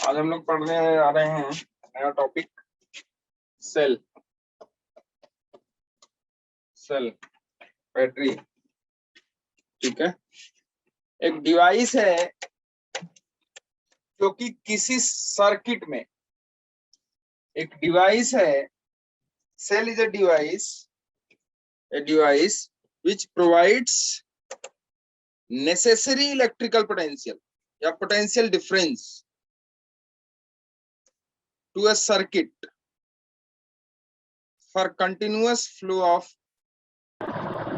आज हम लोग पढ़ने आ रहे हैं नया टॉपिक सेल बैटरी। ठीक है, एक डिवाइस है जो कि किसी सर्किट में एक डिवाइस है। Cell is a device which provides necessary electrical potential या potential difference to a circuit for continuous flow of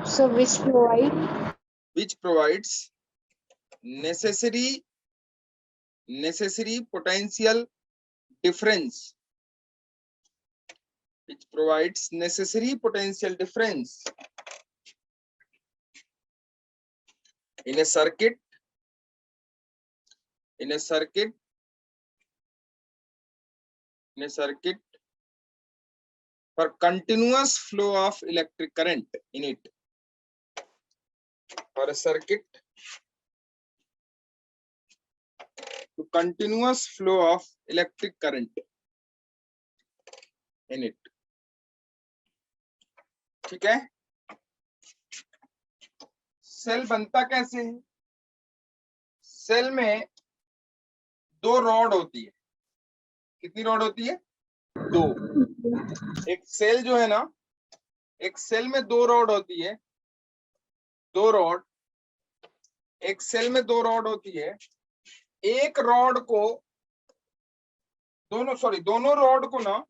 So which provides necessary potential difference in a circuit for continuous flow of electric current in it. For a circuit to continuous flow of electric current in it. ठीक है, cell बनता कैसे है? Cell में दो rod होती है। कितनी रॉड होती है? दो। एक सेल जो है ना, एक सेल में दो रॉड होती है। एक सेल में दो रॉड होती है। एक रॉड को दोनों रॉड को ना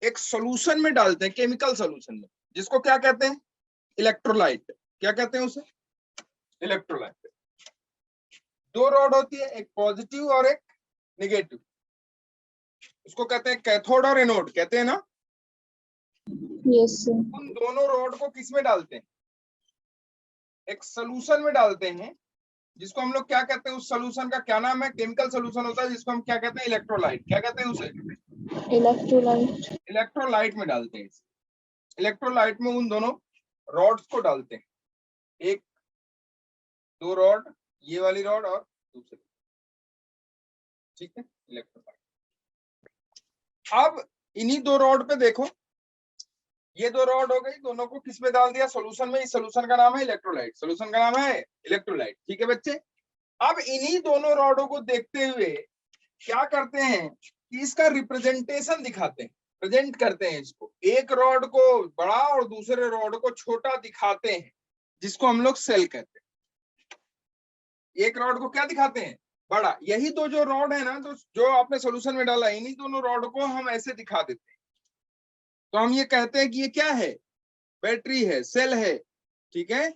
एक सॉल्यूशन में डालते हैं, केमिकल सॉल्यूशन में, जिसको क्या कहते हैं? इलेक्ट्रोलाइट। क्या कहते हैं उसे? इलेक्ट्रोलाइट। दो रॉड होती है, एक पॉजिटिव और एक नेगेटिव। उसको कहते हैं कैथोड और एनोड, कहते हैं ना? yes sir. उन दोनों रॉड को किस में डालते हैं? एक सॉल्यूशन में डालते हैं, जिसको हम लोग क्या कहते हैं? उस सॉल्यूशन का क्या नाम है? केमिकल सॉल्यूशन होता है, जिसको हम क्या कहते हैं? इलेक्ट्रोलाइट। क्या कहते हैं उसे? इलेक्ट्रोलाइट में डालते हैं। इलेक्ट्रोलाइट में उन दोनों रॉड्स को डालते हैं। एक दो रॉड, ये वाली रॉड और दूसरी। ठीक है, इलेक्ट्रोलाइट। अब इन्हीं दो रॉड पे देखो, ये दो रॉड हो गई, दोनों को किस में डाल दिया? सॉल्यूशन में। इस सॉल्यूशन का नाम है इलेक्ट्रोलाइट। सॉल्यूशन का नाम है इलेक्ट्रोलाइट। ठीक है बच्चे, अब इन्हीं दोनों रॉडों को देखते हुए क्या करते हैं कि इसका रिप्रेजेंटेशन दिखाते हैं, प्रेजेंट करते हैं इसको। एक रॉड को बड़ा और दूसरे रॉड को छोटा दिखाते हैं, जिसको हम लोग सेल कहते हैं। एक रॉड को क्या दिखाते हैं? बड़ा। यही दो जो रॉड है ना, तो जो आपने सॉल्यूशन में डाला, इन्हीं दोनों रॉड को हम ऐसे दिखा देते हैं। तो हम ये कहते हैं कि ये क्या है? बैटरी है, सेल है। ठीक है,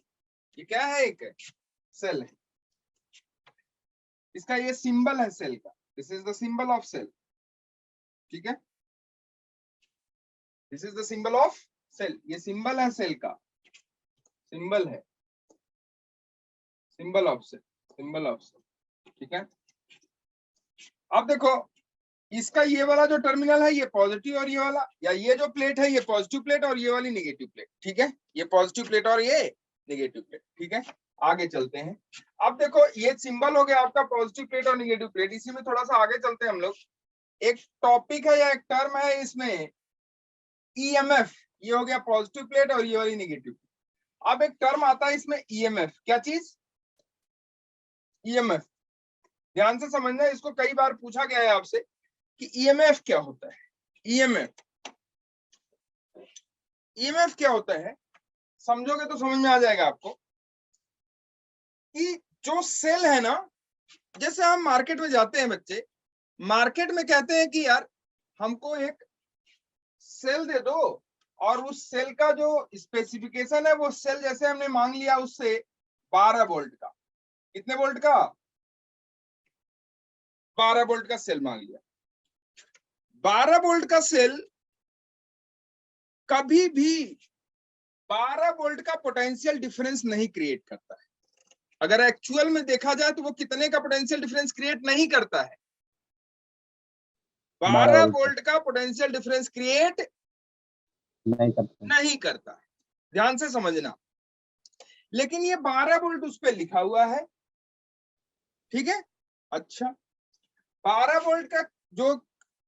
ये क्या है? एक सेल है। इसका ये सिंबल है सेल का। This is the symbol of cell. ठीक है, this is the symbol of cell. ये सिंबल है सेल का, सिंबल है, सिंबल ऑफ सेल। ठीक है, अब देखो, इसका ये वाला जो टर्मिनल है, ये पॉजिटिव, और ये वाला या ये जो प्लेट है, ये पॉजिटिव प्लेट और ये वाली नेगेटिव प्लेट। ठीक है, ये पॉजिटिव प्लेट और ये नेगेटिव प्लेट। ठीक है, आगे चलते हैं। अब देखो, ये सिंबल हो गया आपका पॉजिटिव प्लेट और नेगेटिव प्लेट। इसी में थोड़ा सा आगे चलते हैं हम लोग। एक टॉपिक है या एक टर्म है इसमें, ईएमएफ। ये हो गया पॉजिटिव प्लेट और ये वाली नेगेटिव। अब एक टर्म आता है इसमें ईएमएफ। क्या चीज? ईएमएफ। ध्यान से समझना, इसको कई बार पूछा गया है आपसे कि ईएमएफ क्या होता है। ईएमएफ क्या होता है? समझोगे तो समझ में आ जाएगा आपको कि जो सेल है ना, जैसे हम मार्केट में जाते हैं बच्चे, मार्केट में कहते हैं कि यार हमको एक सेल दे दो, और उस सेल का जो स्पेसिफिकेशन है, वो सेल जैसे हमने मांग लिया उससे 12 वोल्ट का। कितने वोल्ट का? 12 वोल्ट का सेल मांग लिया। 12 वोल्ट का सेल कभी भी 12 वोल्ट का पोटेंशियल डिफरेंस नहीं क्रिएट करता है। अगर एक्चुअल में देखा जाए तो वो कितने का पोटेंशियल डिफरेंस क्रिएट नहीं करता है? 12 वोल्ट का पोटेंशियल डिफरेंस क्रिएट नहीं करता है। ध्यान से समझना। लेकिन ये 12 वोल्ट उस पर लिखा हुआ है। ठीक है, अच्छा, 12 वोल्ट का जो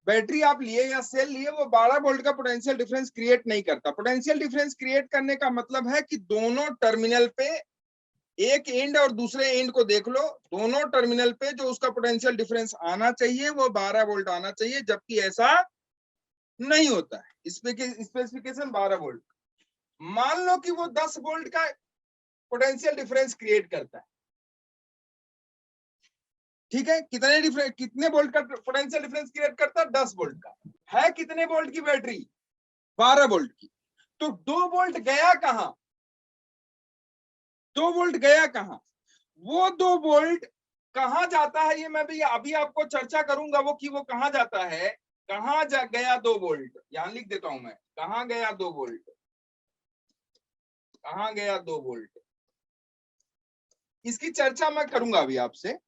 बैटरी आप लिए या सेल लिए वो 12 वोल्ट का पोटेंशियल डिफरेंस क्रिएट नहीं करता। पोटेंशियल डिफरेंस क्रिएट करने का मतलब है कि दोनों टर्मिनल पे, एक एंड और दूसरे एंड को देख लो, दोनों टर्मिनल पे जो उसका पोटेंशियल डिफरेंस आना चाहिए वो 12 वोल्ट आना चाहिए, जबकि ऐसा नहीं होता है। Specification 12 volt. मान लो कि वो 10 वोल्ट का पोटेंशियल डिफरेंस क्रिएट करता है, ठीक है। कितने वोल्ट का पोटेंशियल डिफरेंस क्रिएट करता है? 10 वोल्ट का। है कितने वोल्ट की बैटरी? 12 वोल्ट की। तो 2 वोल्ट गया कहां? 2 वोल्ट गया कहां? वो 2 वोल्ट कहां जाता है ये मैं भी अभी आपको चर्चा करूंगा, वो कि वो कहां जाता है, कहां जा गया 2 वोल्ट। यहां लिख देता हूं मैं, कहां गया 2 वोल्ट, कहां गया 2 वोल्ट, इसकी चर्चा मैं करूंगा अभी आपसे।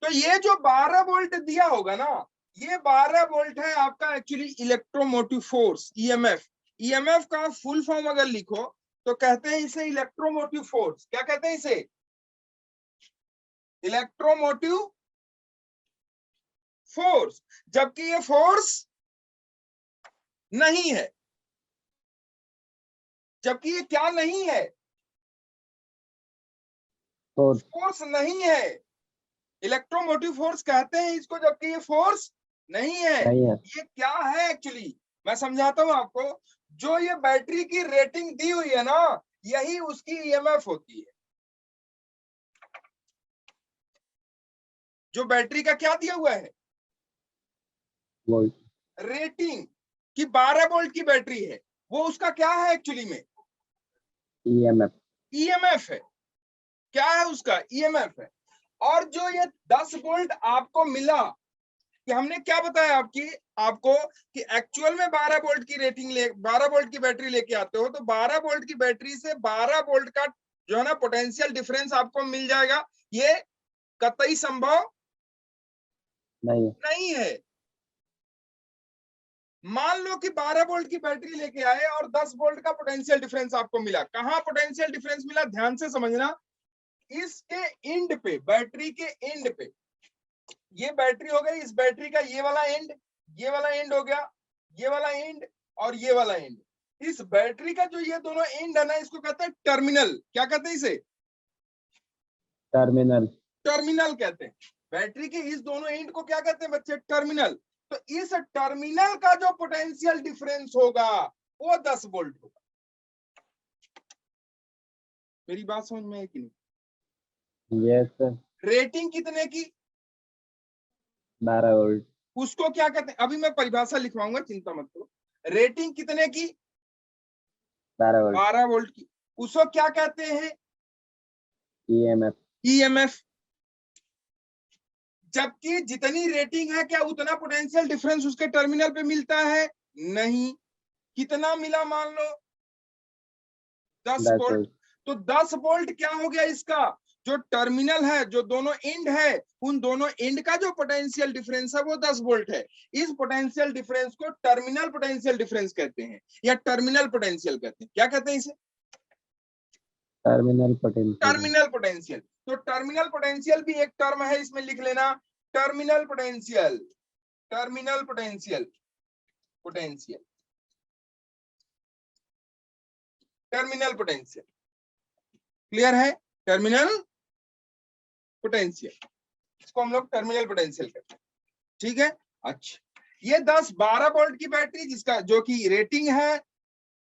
तो ये जो 12 वोल्ट दिया होगा ना, ये 12 वोल्ट है आपका actually electromotive force, EMF. EMF का फुल फॉर्म अगर लिखो तो कहते हैं इसे इलेक्ट्रोमोटिव फोर्स। क्या कहते हैं इसे? Electromotive force. जबकि ये फोर्स नहीं है, जबकि ये क्या नहीं है? फोर्स नहीं है। इलेक्ट्रोमोटिव फोर्स कहते हैं इसको, जबकि ये फोर्स नहीं है। ये क्या है एक्चुअली, मैं समझाता हूं आपको। जो ये बैटरी की रेटिंग दी हुई है ना, यही उसकी ईएमएफ होती है। जो बैटरी का क्या दिया हुआ है? वोल्ट। रेटिंग कि 12 वोल्ट की बैटरी है, वो उसका क्या है एक्चुअली में? ईएमएफ। ईएमएफ है। क्या है उसका? ईएमएफ है। और जो ये 10 वोल्ट आपको मिला, कि हमने क्या बताया आपको कि एक्चुअल में 12 वोल्ट की रेटिंग 12 वोल्ट की बैटरी लेके आते हो तो 12 वोल्ट की बैटरी से 12 वोल्ट का जो है ना पोटेंशियल डिफरेंस आपको मिल जाएगा। ये कतई संभव नहीं है। मान लो कि 12 वोल्ट की बैटरी लेके आए और 10 वोल्ट का पोटेंशियल डिफरेंस आपको मिला। कहां पोटेंशियल डिफरेंस मिला? ध्यान से समझना। इसके एंड पे, बैटरी के एंड पे, ये बैटरी हो गई, इस बैटरी का ये वाला एंड, ये वाला एंड हो गया, ये वाला एंड और ये वाला एंड। इस बैटरी का जो ये दोनों एंड है ना, इसको कहते हैं टर्मिनल। क्या कहते हैं इसे? टर्मिनल। टर्मिनल कहते हैं। बैटरी के इस दोनों एंड को क्या कहते हैं बच्चे? टर्मिनल। तो इस टर्मिनल का जो पोटेंशियल डिफरेंस होगा वो 10 वोल्ट होगा। मेरी बात समझ में है कि नहीं? Yes sir. रेटिंग कितने की? 12 वोल्ट। उसको क्या कहते हैं? अभी मैं परिभाषा लिखवाऊंगा, चिंता मत करो। रेटिंग कितने की? 12 वोल्ट। 12 वोल्ट की। उसको क्या कहते हैं? ईएमएफ। ईएमएफ। जबकि जितनी रेटिंग है क्या उतना पोटेंशियल डिफरेंस उसके टर्मिनल पे मिलता है? नहीं। कितना मिला? मान लो 10 वोल्ट। तो 10 वोल्ट क्या हो गया? इसका जो टर्मिनल है, जो दोनों एंड है, उन दोनों एंड का जो पोटेंशियल डिफरेंस है वो 10 वोल्ट है। इस पोटेंशियल डिफरेंस को टर्मिनल पोटेंशियल डिफरेंस कहते हैं या टर्मिनल पोटेंशियल कहते हैं। क्या कहते हैं इसे? Terminal potential. Terminal potential. तो टर्मिनल पोटेंशियल भी एक टर्म है, इसमें लिख लेना, terminal potential. Terminal potential, potential, terminal potential. Clear है? टर्मिनल पोटेंशियल, इसको हम लोग टर्मिनल पोटेंशियल कहते हैं। ठीक है। अच्छा, ये 10-12 वोल्ट की बैटरी जिसका जो कि रेटिंग है,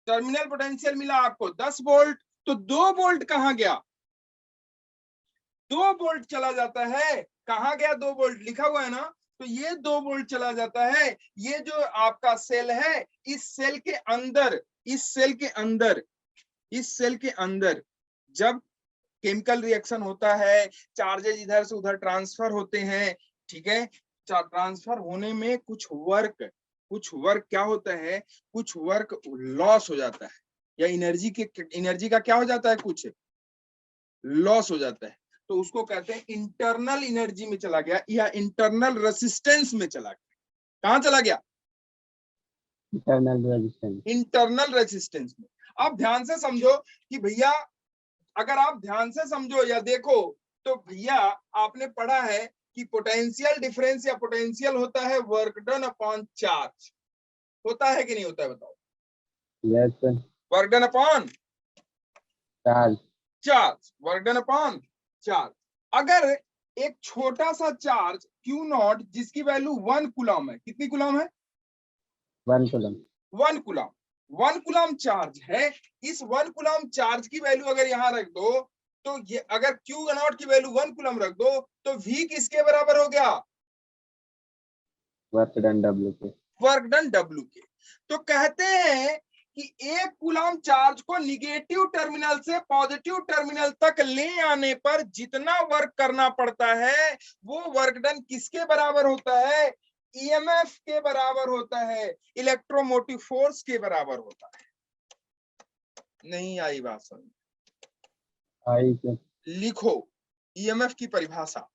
टर्मिनल पोटेंशियल मिला आपको 10 वोल्ट। तो 2 वोल्ट कहां गया? 2 वोल्ट चला जाता है। कहां गया 2 वोल्ट? लिखा हुआ है ना। तो ये 2 वोल्ट चला जाता है। ये जो आपका सेल है, इस सेल के अंदर, इस सेल के अंदर, इस सेल के अंदर जब केमिकल रिएक्शन होता है, चार्जेज इधर से उधर ट्रांसफर होते हैं, ठीक है। ट्रांसफर होने में कुछ वर्क क्या होता है? कुछ वर्क लॉस हो जाता है, या एनर्जी का क्या हो जाता है? कुछ लॉस हो जाता है। तो उसको कहते हैं इंटरनल एनर्जी में चला गया या इंटरनल रेसिस्टेंस में चला गया। कहां चला गया? Internal resistance. इंटरनल रेसिस्टेंस में। आप ध्यान से समझो कि भैया, अगर आप ध्यान से समझो या देखो तो भैया आपने पढ़ा है कि पोटेंशियल डिफरेंस या पोटेंशियल होता है वर्क डन अपॉन चार्ज, होता है कि नहीं होता है बताओ? Yes, sir. Work done upon Charge. Charge, work done upon charge. अगर एक छोटा सा चार्ज क्यू नॉट जिसकी वैल्यू 1 कूलम है, कितनी कूलम है? 1 coulomb. 1 कूलम, 1 कूलम चार्ज है। इस 1 कूलम चार्ज की वैल्यू अगर यहां रख दो तो ये अगर क्यू नॉट की वैल्यू 1 कूलम रख दो तो v किसके बराबर हो गया? Work done W के. वर्क डन W के। तो कहते हैं कि एक कूलम चार्ज को निगेटिव टर्मिनल से पॉजिटिव टर्मिनल तक ले आने पर जितना वर्क करना पड़ता है वो वर्क डन किसके बराबर होता है? ईएमएफ के बराबर होता है, इलेक्ट्रोमोटिव फोर्स के बराबर होता है। नहीं आई बात समझ? आई sir. लिखो ईएमएफ की परिभाषा।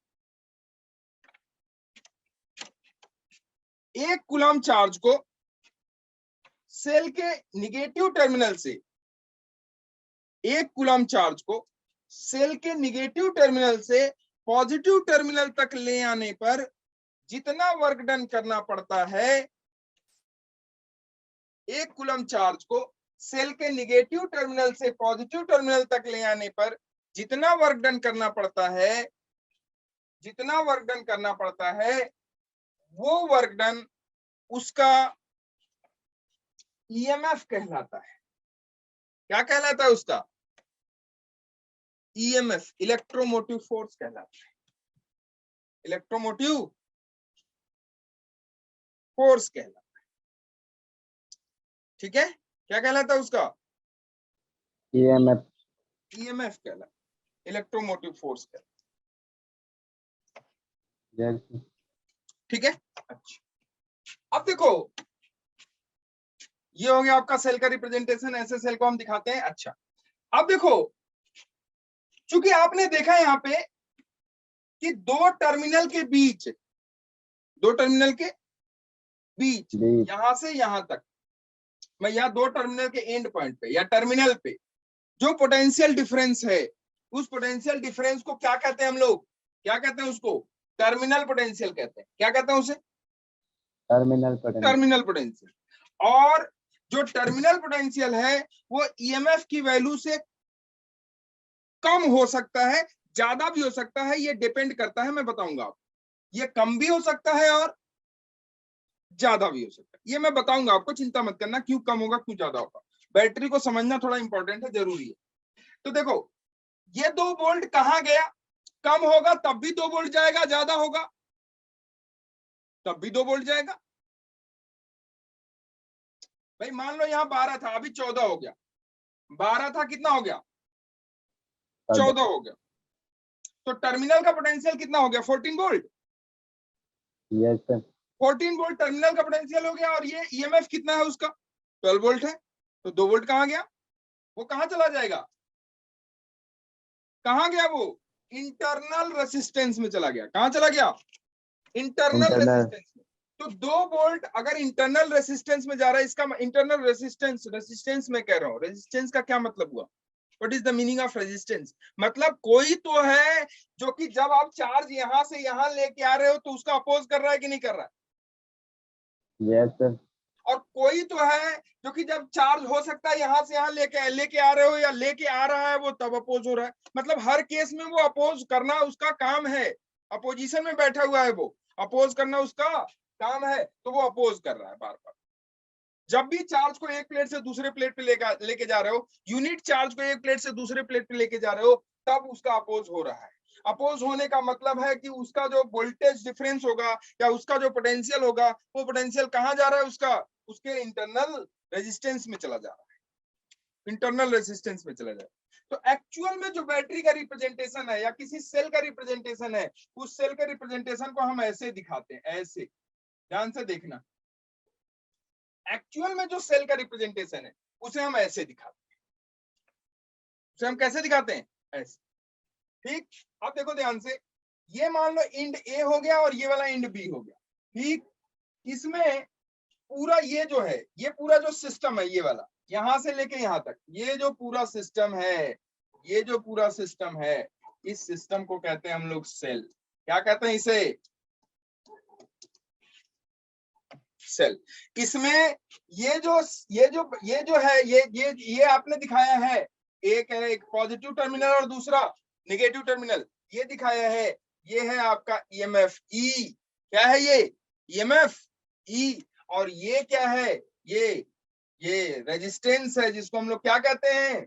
एक कूलम चार्ज को सेल के निगेटिव टर्मिनल से, एक कूलम चार्ज को सेल के निगेटिव टर्मिनल से पॉजिटिव टर्मिनल तक ले आने पर जितना वर्क डन करना पड़ता है, एक कूलम चार्ज को सेल के निगेटिव टर्मिनल से पॉजिटिव टर्मिनल तक ले आने पर जितना वर्क डन करना पड़ता है, जितना वर्क डन करना पड़ता है वो वर्क डन उसका ईएमएफ कहलाता है। क्या कहलाता है उसका? ईएमएफ, इलेक्ट्रोमोटिव फोर्स कहलाता है, इलेक्ट्रोमोटिव फोर्स कहलाता है। ठीक है, क्या कहलाता है उसका? EMF. ईएमएफ कहलाता है, इलेक्ट्रोमोटिव फोर्स कहलाता Yes, sir. है। ठीक है, अच्छा अब देखो ये हो गया आपका सेल का रिप्रेजेंटेशन, ऐसे सेल को हम दिखाते हैं। अच्छा अब देखो, चूंकि आपने देखा यहाँ पे कि दो टर्मिनल के बीच, दो टर्मिनल के बीच बीच. यहां से यहां तक, मैं यहाँ दो टर्मिनल के एंड पॉइंट पे या टर्मिनल पे जो पोटेंशियल डिफरेंस है, उस पोटेंशियल डिफरेंस को क्या कहते हैं हम लोग? क्या कहते हैं उसको? टर्मिनल पोटेंशियल कहते हैं। क्या कहते हैं उसे? Terminal potential. Terminal potential. और जो टर्मिनल पोटेंशियल है वो ईएमएफ की वैल्यू से कम हो सकता है, ज्यादा भी हो सकता है, ये डिपेंड करता है, मैं बताऊंगा आपको। ये कम भी हो सकता है और ज्यादा भी हो सकता है, ये मैं बताऊंगा आपको, चिंता मत करना क्यों कम होगा क्यों ज्यादा होगा। बैटरी को समझना थोड़ा इंपॉर्टेंट है, जरूरी है। तो देखो ये 2 वोल्ट कहाँ गया? कम होगा तब भी 2 वोल्ट जाएगा, ज्यादा होगा तब भी 2 वोल्ट जाएगा। भाई मान लो यहाँ 12 था, अभी 14 हो गया। 12 था, कितना हो गया? 14 हो गया। तो टर्मिनल का पोटेंशियल कितना हो गया? 14 volt. Yes, sir. 14 volt terminal का पोटेंशियल हो गया, और ये ईएमएफ कितना है उसका? 12 वोल्ट है। तो 2 वोल्ट कहाँ गया? वो कहाँ चला जाएगा? कहाँ गया वो? इंटरनल रेसिस्टेंस में चला गया। कहाँ चला गया? इंटरनल रेसिस्टेंस में। तो 2 वोल्ट अगर इंटरनल रेसिस्टेंस में जा रहा है, इसका इंटरनल रेसिस्टेंस, रेसिस्टेंस में कह रहा हूँ, रेसिस्टेंस का क्या मतलब हुआ? What is the meaning of resistance? मतलब कोई तो है जो कि जब आप चार्ज यहां से यहां लेके आ रहे हो तो उसका अपोज कर रहा है कि नहीं कर रहा है? Yes, sir. और कोई तो है जो कि जब चार्ज हो सकता है यहां से यहां लेके आ रहे हो या लेके आ रहा है वो तब अपोज हो रहा है। मतलब हर केस में वो अपोज करना उसका काम है, अपोजिशन में बैठा हुआ है, वो अपोज करना उसका काम है, तो वो अपोज कर रहा है बार बार। जब भी चार्ज को एक प्लेट से दूसरे प्लेट पे लेके जा रहे हो, यूनिट चार्ज को एक प्लेट से दूसरे प्लेट पे लेके जा रहे हो, तब उसका अपोज हो रहा है। अपोज होने का मतलब है कि उसका जो वोल्टेज डिफरेंस होगा या उसका जो पोटेंशियल होगा, वो पोटेंशियल कहाँ जा रहा है? उसका उसके इंटरनल रेजिस्टेंस में चला जा रहा है, इंटरनल रेजिस्टेंस में चला जा रहा है। तो एक्चुअल में जो बैटरी का रिप्रेजेंटेशन है या किसी सेल का रिप्रेजेंटेशन है, उस सेल के रिप्रेजेंटेशन को हम ऐसे दिखाते हैं, ऐसे, ध्यान से देखना। एक्चुअल में जो सेल का रिप्रेजेंटेशन है उसे हम ऐसे दिखाते हैं। उसे हम कैसे दिखाते हैं? ऐसे। ठीक, अब देखो ध्यान से, ये मान लो इंड ए हो गया और ये वाला इंड बी हो गया। ठीक, इसमें पूरा ये जो है, ये पूरा जो सिस्टम है, ये वाला यहां से लेके यहां तक, ये जो पूरा सिस्टम है, ये जो पूरा सिस्टम है, इस सिस्टम को कहते हैं हम लोग सेल। क्या कहते हैं इसे? सेल। इसमें ये जो है ये आपने दिखाया है, एक पॉजिटिव टर्मिनल और दूसरा नेगेटिव टर्मिनल, ये दिखाया है। ये है आपका ईएमएफ ई। क्या है ये? ईएमएफ ई। और ये क्या है? ये रेजिस्टेंस है, जिसको हम लोग क्या कहते हैं?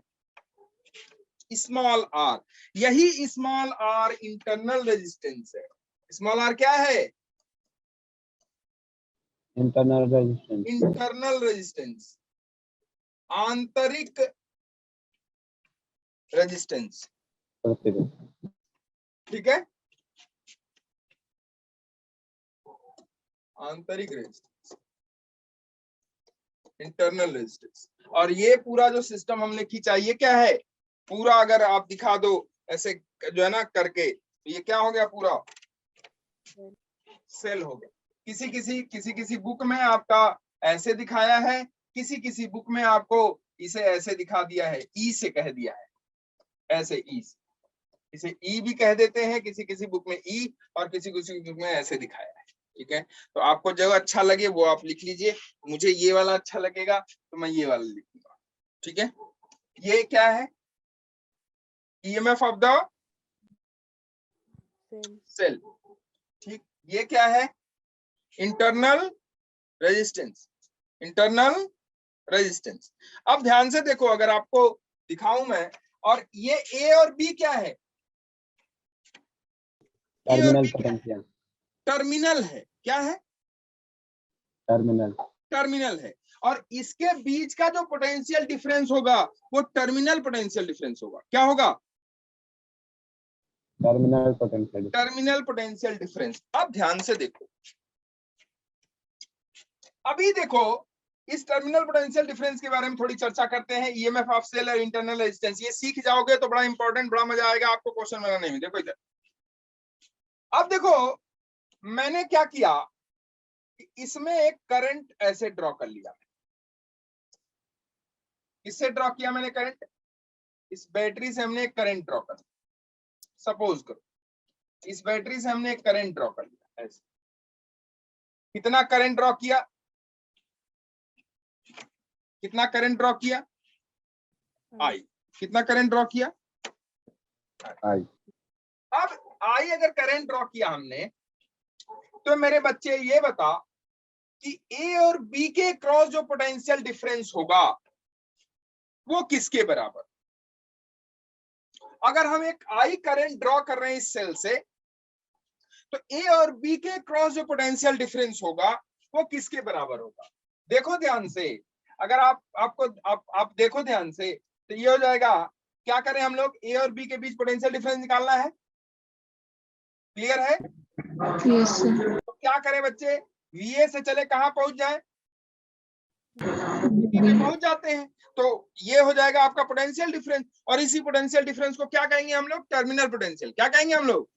Small r. यही स्मॉल आर इंटरनल रेजिस्टेंस है। स्मॉल आर क्या है? इंटरनल रेजिस्टेंस, इंटरनल रेजिस्टेंस, आंतरिक रेजिस्टेंस। प्रतिरोध। ठीक है, आंतरिक रेजिस्टेंस, इंटरनल रेजिस्टेंस। और ये पूरा जो सिस्टम हमने खींचा, ये क्या है? पूरा अगर आप दिखा दो ऐसे जो है ना करके, तो ये क्या हो गया? पूरा सेल हो गया। किसी बुक में आपका ऐसे दिखाया है, किसी बुक में आपको इसे ऐसे दिखा दिया है, ई से कह दिया है, ऐसे ई से। इसे ई भी कह देते हैं, किसी बुक में ई, और किसी बुक में ऐसे दिखाया है। ठीक है, तो आपको जो अच्छा लगे वो आप लिख लीजिए। मुझे ये वाला अच्छा लगेगा तो मैं ये वाला लिखूंगा। ठीक है, ये क्या है? EMF of the cell. ठीक, ये क्या है? Internal resistance, internal resistance. अब ध्यान से देखो, अगर आपको दिखाऊं मैं, और ये ए और बी क्या है? टर्मिनल पोटेंशियल, टर्मिनल है। क्या है? टर्मिनल, टर्मिनल है। और इसके बीच का जो पोटेंशियल डिफरेंस होगा वो टर्मिनल पोटेंशियल डिफरेंस होगा। क्या होगा? Terminal potential, terminal potential difference. अब ध्यान से देखो, अभी देखो इस टर्मिनल पोटेंशियल डिफरेंस के बारे में थोड़ी चर्चा करते हैं। ईएमएफ ऑफ सेल और इंटरनल रेजिस्टेंस, ये सीख जाओगे तो बड़ा इंपॉर्टेंट, बड़ा मजा आएगा आपको क्वेश्चन बनाने में। देखो इधर, अब देखो मैंने क्या किया, इसमें एक करंट ऐसे ड्रॉ कर लिया। इससे ड्रॉ किया मैंने करंट, इस बैटरी से हमने एक करंट ड्रॉ कर लिया। सपोज करो इस बैटरी से हमने एक करंट ड्रॉ कर लिया ऐसे। कितना करंट ड्रॉ किया? कितना करंट ड्रॉ किया? आई। कितना करंट ड्रॉ किया? आई। अब आई अगर करंट ड्रॉ किया हमने, तो मेरे बच्चे ये बता कि ए और बी के क्रॉस जो पोटेंशियल डिफरेंस होगा वो किसके बराबर? अगर हम एक आई करंट ड्रॉ कर रहे हैं इस सेल से, तो ए और बी के क्रॉस जो पोटेंशियल डिफरेंस होगा वो किसके बराबर होगा? देखो ध्यान से, अगर आप देखो ध्यान से, तो ये हो जाएगा, क्या करें हम लोग? ए और बी के बीच पोटेंशियल डिफरेंस निकालना है। क्लियर है? Yes, sir. तो क्या करें बच्चे? वीए से चले कहां पहुंच जाए? वीबी पे पहुंच जाते हैं। तो ये हो जाएगा आपका पोटेंशियल डिफरेंस, और इसी पोटेंशियल डिफरेंस को क्या कहेंगे हम लोग? Terminal potential. क्या कहेंगे हम लोग?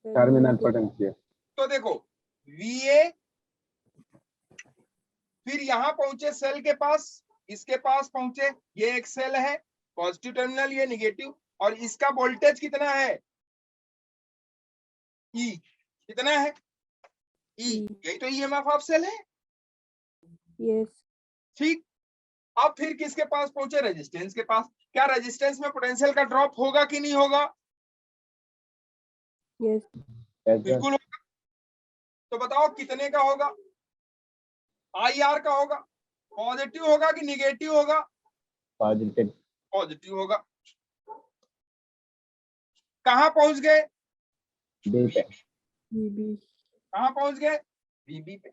Terminal potential. तो देखो वीए, फिर यहां पहुंचे सेल के पास, इसके पास पहुंचे, ये एक सेल है, पॉजिटिव टर्मिनल, ये नेगेटिव, और इसका वोल्टेज कितना है? ई। कितना है? ई। यही तो ईएमएफ ऑफ सेल है। Yes. ठीक, अब फिर किसके पास पहुंचे? रेजिस्टेंस के पास। क्या रेजिस्टेंस में पोटेंशियल का ड्रॉप होगा कि नहीं होगा? Yes. बिल्कुल होगा। तो बताओ कितने का होगा? आई आर का होगा। पॉजिटिव होगा कि निगेटिव होगा? पॉजिटिव, पॉजिटिव होगा। कहां पहुंच गए? बी पे, VB. कहां पहुंच गए? वीबी पे।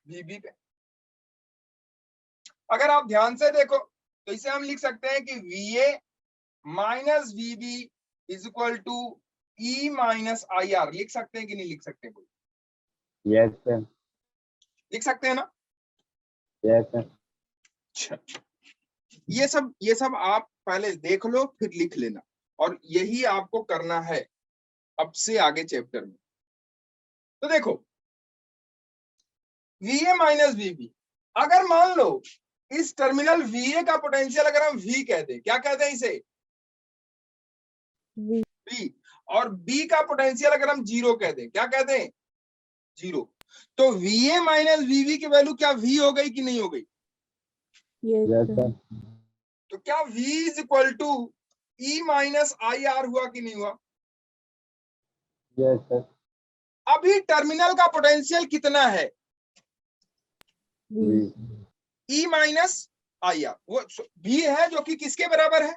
वीबी पे। अगर आप ध्यान से देखो तो इसे हम लिख सकते हैं कि VA minus VB is equal to E minus I R. लिख सकते हैं कि नहीं लिख सकते? कोई यस सर, लिख सकते हैं ना? Yes sir. अच्छा, ये सब आप पहले देख लो फिर लिख लेना, और यही आपको करना है अब से आगे चैप्टर में। तो देखो वीए माइनस वीबी, अगर मान लो इस टर्मिनल वीए का पोटेंशियल अगर हम वी कह दें, क्या कहते हैं इसे? V. वी। और बी का पोटेंशियल अगर हम जीरो कह दें, क्या कहते हैं, जीरो, तो VA माइनस VB की वैल्यू क्या V हो गई कि नहीं हो गई? Yes, Yes, sir. sir. तो क्या V is equal to E minus IR हुआ कि नहीं हुआ? Yes, sir. अभी टर्मिनल का पोटेंशियल कितना है? V. V. E minus IR, वो V है जो कि किसके बराबर है?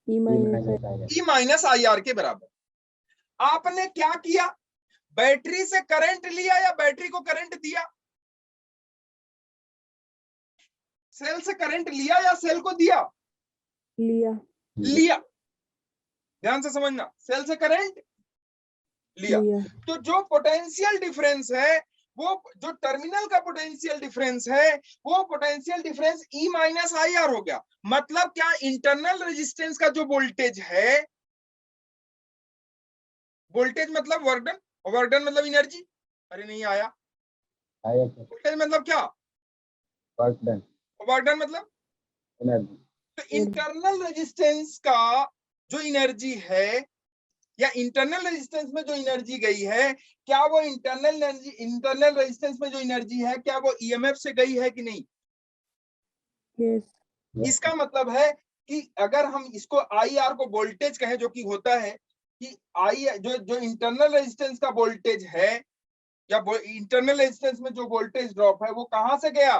E E minus minus I. IR. E minus IR के बराबर। आपने क्या किया, बैटरी से करंट लिया या बैटरी को करंट दिया? सेल से करंट लिया या सेल को दिया? लिया. लिया। ध्यान से समझना, सेल से करंट लिया। लिया. तो जो पोटेंशियल डिफरेंस है, वो जो टर्मिनल का पोटेंशियल डिफरेंस है, वो potential difference E minus IR हो गया। मतलब क्या, इंटरनल रेजिस्टेंस का जो वोल्टेज है, वोल्टेज मतलब वर्क डन, वर्क डन मतलब एनर्जी, अरे नहीं आया, IR, sir. वोल्टेज मतलब क्या, Work done. वर्क डन मतलब, Energy. तो इंटरनल रेजिस्टेंस का जो एनर्जी है या इंटरनल रेजिस्टेंस में जो एनर्जी गई है, क्या वो इंटरनल रेजिस्टेंस में जो एनर्जी है, क्या वो EMF से गई है कि नहीं? Yes. Yes, इसका मतलब है कि अगर हम इसको IR को वोल्टेज कहें, जो कि होता है कि आई जो इंटरनल रेजिस्टेंस का वोल्टेज है या इंटरनल रेजिस्टेंस में जो वोल्टेज ड्रॉप है, वो कहां से गया?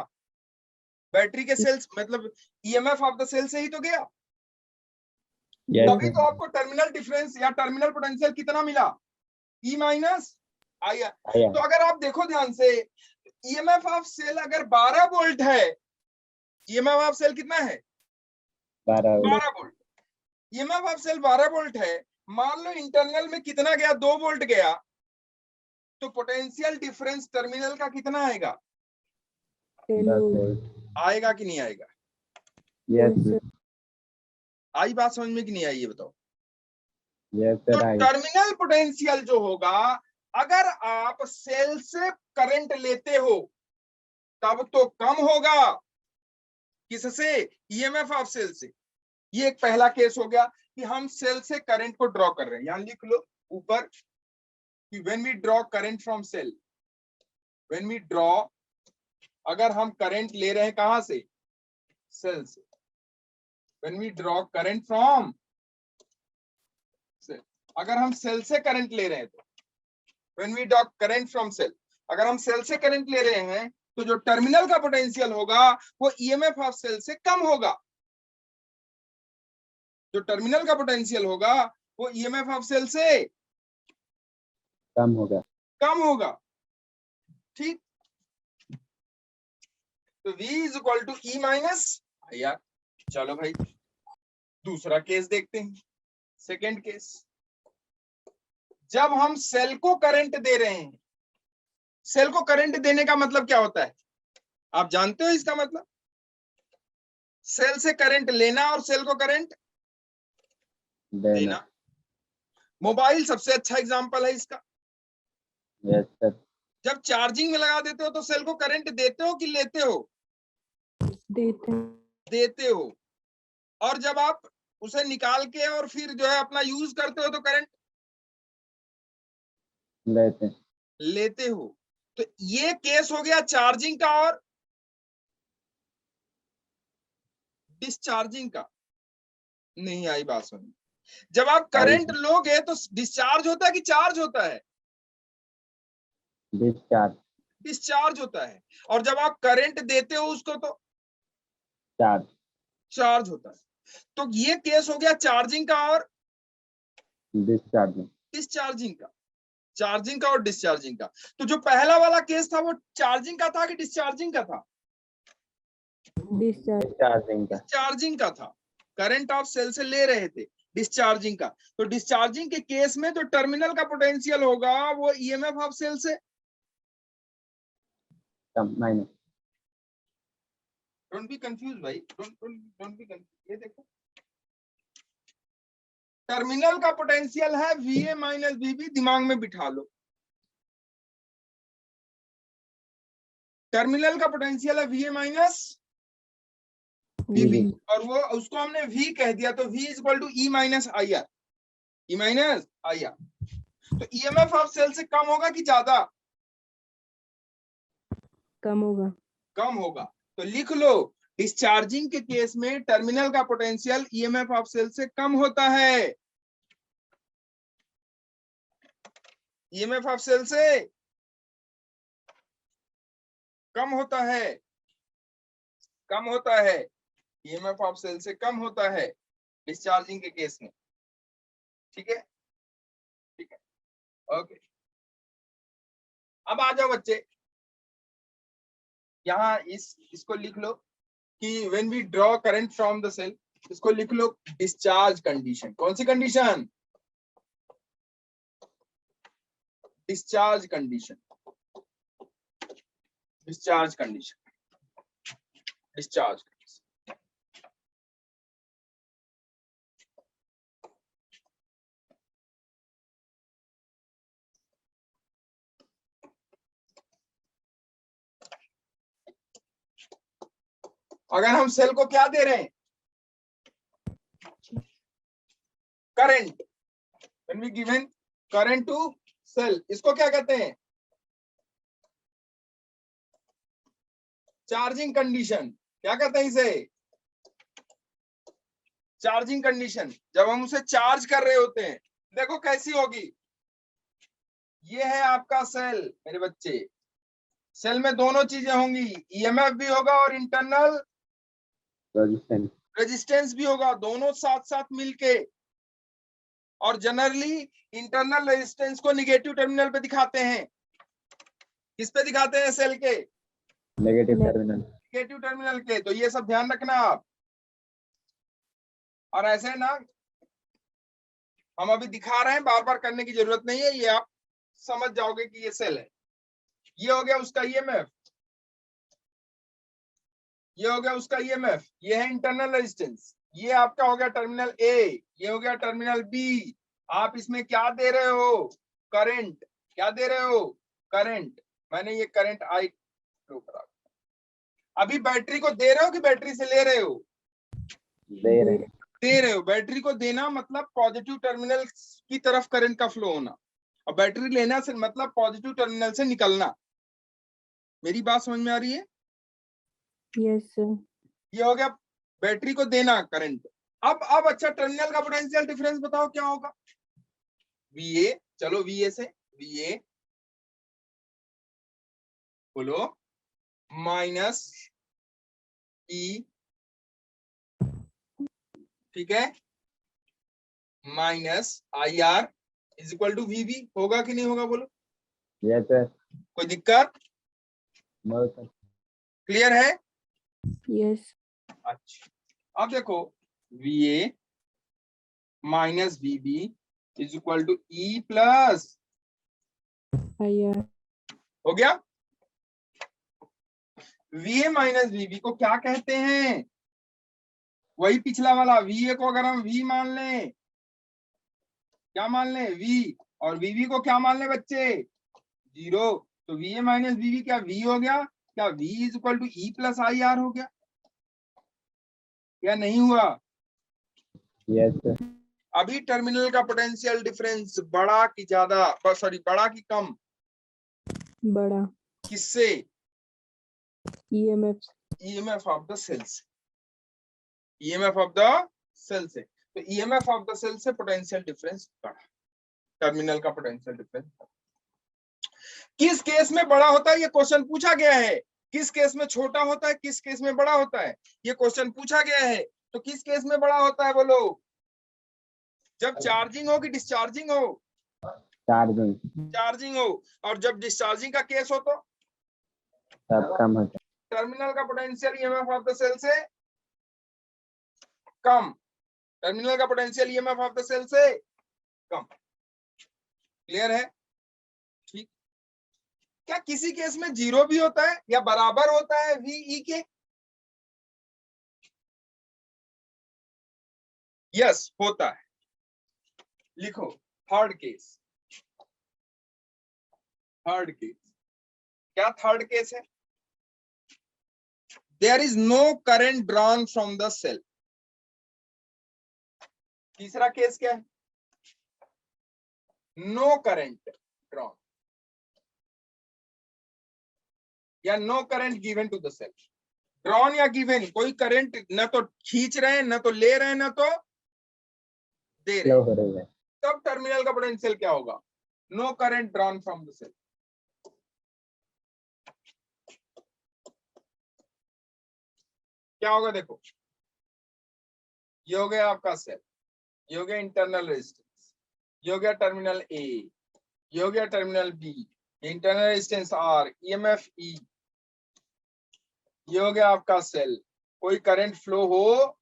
बैटरी के सेल्स, मतलब EMF ऑफ द सेल से ही तो गया। Yes, तभी sir. तो आपको टर्मिनल डिफरेंस या टर्मिनल पोटेंशियल कितना मिला, E माइनस IR। IR. तो अगर आप देखो ध्यान से, EMF ऑफ सेल अगर 12 वोल्ट है, EMF ऑफ सेल कितना है? 12 volt. 12 volt. EMF of cell 12 volt है, मान लो इंटरनल में कितना गया, 2 वोल्ट गया, तो पोटेंशियल डिफरेंस टर्मिनल का कितना आएगा? 10 10 volt. volt. आएगा कि नहीं आएगा? Yes, Yes, sir. sir. आई बात समझ में कि नहीं आई, ये बताओ। Yes, तो sir. IR. टर्मिनल पोटेंशियल जो होगा, अगर आप सेल से करंट लेते हो तब तो कम होगा, किससे? EMF ऑफ सेल से। ये एक पहला केस हो गया कि हम सेल से करंट को ड्रॉ कर रहे हैं। यहां लिख लो ऊपर कि when we draw current from cell, when we draw, अगर हम करंट ले रहे हैं कहां से? सेल से। When we draw current from cell, अगर हम सेल से करंट ले रहे हैं तो when we draw current from cell, अगर हम सेल से करंट ले रहे हैं तो जो टर्मिनल का पोटेंशियल होगा वो EMF ऑफ सेल से कम होगा। जो टर्मिनल का पोटेंशियल होगा वो EMF ऑफ सेल से कम होगा. कम होगा। ठीक, तो V is equal to E minus IR। चलो भाई दूसरा केस देखते हैं, सेकेंड केस। जब हम सेल को करंट दे रहे हैं, सेल को करंट देने का मतलब क्या होता है, आप जानते हो इसका मतलब? सेल से करंट लेना और सेल को करंट देना. देना। मोबाइल सबसे अच्छा एग्जांपल है इसका। Yes, sir. जब चार्जिंग में लगा देते हो तो सेल को करंट देते हो कि लेते हो? देते. देते हो। और जब आप उसे निकाल के और फिर जो है अपना यूज करते हो तो करंट लेते. लेते हो। तो ये केस हो गया चार्जिंग का और डिस्चार्जिंग का। नहीं आई बात समझ। जब आप करंट लोगे तो डिस्चार्ज होता है कि चार्ज होता है? Discharge. डिस्चार्ज होता है। और जब आप करंट देते हो उसको तो Charge. चार्ज होता है। तो ये केस हो गया चार्जिंग का और Discharging. डिस्चार्जिंग का। चार्जिंग का और डिस्चार्जिंग का। तो जो पहला वाला केस था वो चार्जिंग का था कि डिस्चार्जिंग का था? Discharge. Discharging का. डिस्चार्जिंग का था। करंट आप सेल से ले रहे थे, डिस्चार्जिंग का। तो डिस्चार्जिंग के केस में जो टर्मिनल का पोटेंशियल होगा वो EMF ऑफ सेल से कम. Minus. डोंट बी कंफ्यूज भाई, डोंट बी कंफ्यूज। ये देखो टर्मिनल का पोटेंशियल है VA माइनस VB, दिमाग में बिठा लो। टर्मिनल का पोटेंशियल है VA माइनस VB, और वो उसको हमने V कह दिया, तो V is equal to E minus IR। E minus I R. तो ईएमएफ ऑफ सेल से कम होगा कि ज्यादा? कम होगा। कम होगा। तो लिख लो, डिस्चार्जिंग के केस में टर्मिनल का पोटेंशियल ईएमएफ ऑफ सेल से कम होता है। ईएमएफ ऑफ सेल से कम होता है, कम होता है। ईएमएफ ऑफ सेल से कम होता है डिस्चार्जिंग के केस में। ठीक है, ठीक है, ओके। अब आ जाओ बच्चे, यहाँ इसको लिख लो कि when we draw current from the cell, इसको लिख लो डिस्चार्ज कंडीशन। कौन सी condition? Discharge condition, discharge condition, discharge. अगर हम सेल को क्या दे रहे हैं? Current. When we given current to cell, इसको क्या कहते हैं? Charging condition. क्या कहते हैं इसे? Charging condition. जब हम उसे चार्ज कर रहे होते हैं, देखो कैसी होगी। ये है आपका सेल मेरे बच्चे। सेल में दोनों चीजें होंगी, ईएमएफ भी होगा और इंटरनल रेजिस्टेंस। रेजिस्टेंस भी होगा, दोनों साथ साथ मिलके। और जनरली इंटरनल रेजिस्टेंस को निगेटिव टर्मिनल पे दिखाते हैं। किस पे दिखाते हैं? सेल के नेगेटिव टर्मिनल। नेगेटिव टर्मिनल के। तो ये सब ध्यान रखना आप। और ऐसे ना, हम अभी दिखा रहे हैं, बार बार करने की जरूरत नहीं है, ये आप समझ जाओगे कि ये सेल है। ये हो गया उसका ईएमएफ, ये हो गया उसका ईएमएफ, ये है इंटरनल रेजिस्टेंस। ये आपका हो गया टर्मिनल ए, ये हो गया टर्मिनल बी। आप इसमें क्या दे रहे हो? करंट। क्या दे रहे हो? करंट। मैंने ये करंट आई फ्लो करा। अभी बैटरी को दे रहे हो कि बैटरी से ले रहे हो? दे रहे हैं। दे रहे हो। बैटरी को देना मतलब पॉजिटिव टर्मिनल की तरफ करंट का फ्लो होना, और बैटरी लेना से मतलब पॉजिटिव टर्मिनल से निकलना। मेरी बात समझ में आ रही है? Yes sir. ये हो गया बैटरी को देना करंट। अब अच्छा, टर्मिनल का पोटेंशियल डिफरेंस बताओ क्या होगा? VA। चलो VA से, VA बोलो माइनस E, ठीक है, minus IR is equal to VB। होगा कि नहीं होगा? बोलो। Yes sir. कोई दिक्कत? No sir. क्लियर है? यस। अच्छा, अब देखो, VA minus VB is equal to E plus, IR। हो गया। VA माइनस VB को क्या कहते हैं? वही पिछला वाला। VA को अगर हम V मान लें, क्या मान लें? V। और VB को क्या मान लें बच्चे? 0। तो VA माइनस VB क्या V हो गया? क्या V is equal to E plus IR हो गया? या नहीं हुआ? Yes sir. अभी टर्मिनल का पोटेंशियल डिफरेंस बड़ा कि ज्यादा, सॉरी बड़ा कि कम? बड़ा। किससे? EMF। EMF of the cell से। EMF ऑफ द सेल से। तो EMF ऑफ द सेल से पोटेंशियल डिफरेंस बड़ा, टर्मिनल का पोटेंशियल डिफरेंस। किस केस में बड़ा होता है? ये क्वेश्चन पूछा गया है। किस केस में छोटा होता है, किस केस में बड़ा होता है, ये क्वेश्चन पूछा गया है। तो किस केस में बड़ा होता है बोलो? जब चार्जिंग हो कि डिस्चार्जिंग हो? चार्जिंग। चार्जिंग हो। और जब डिस्चार्जिंग का केस हो तो सब कम होता टर्मिनल का potential EMF of the cell से कम। टर्मिनल का potential EMF of the cell से कम। क्लियर है? ठीक। क्या किसी केस में 0 भी होता है या बराबर होता है VE के? यस, होता है। लिखो थर्ड केस। थर्ड केस क्या? थर्ड केस है, there is no current drawn from the cell. तीसरा केस क्या है? नो करंट ड्रॉन या no current given to the cell. Drawn या गिवन, कोई करंट न तो खींच रहे हैं, न तो ले रहे हैं, न तो दे रहे फ्लो हैं, हो रही है। तब टर्मिनल का पोटेंशियल क्या होगा? No current drawn from the cell. क्या होगा देखो, ये हो गया आपका सेल, ये हो गया इंटरनल रेजिस्टेंस, ये हो गया टर्मिनल ए, ये हो गया terminal B, internal resistance R, EMF E, ये हो गया आपका सेल। कोई करंट फ्लो हो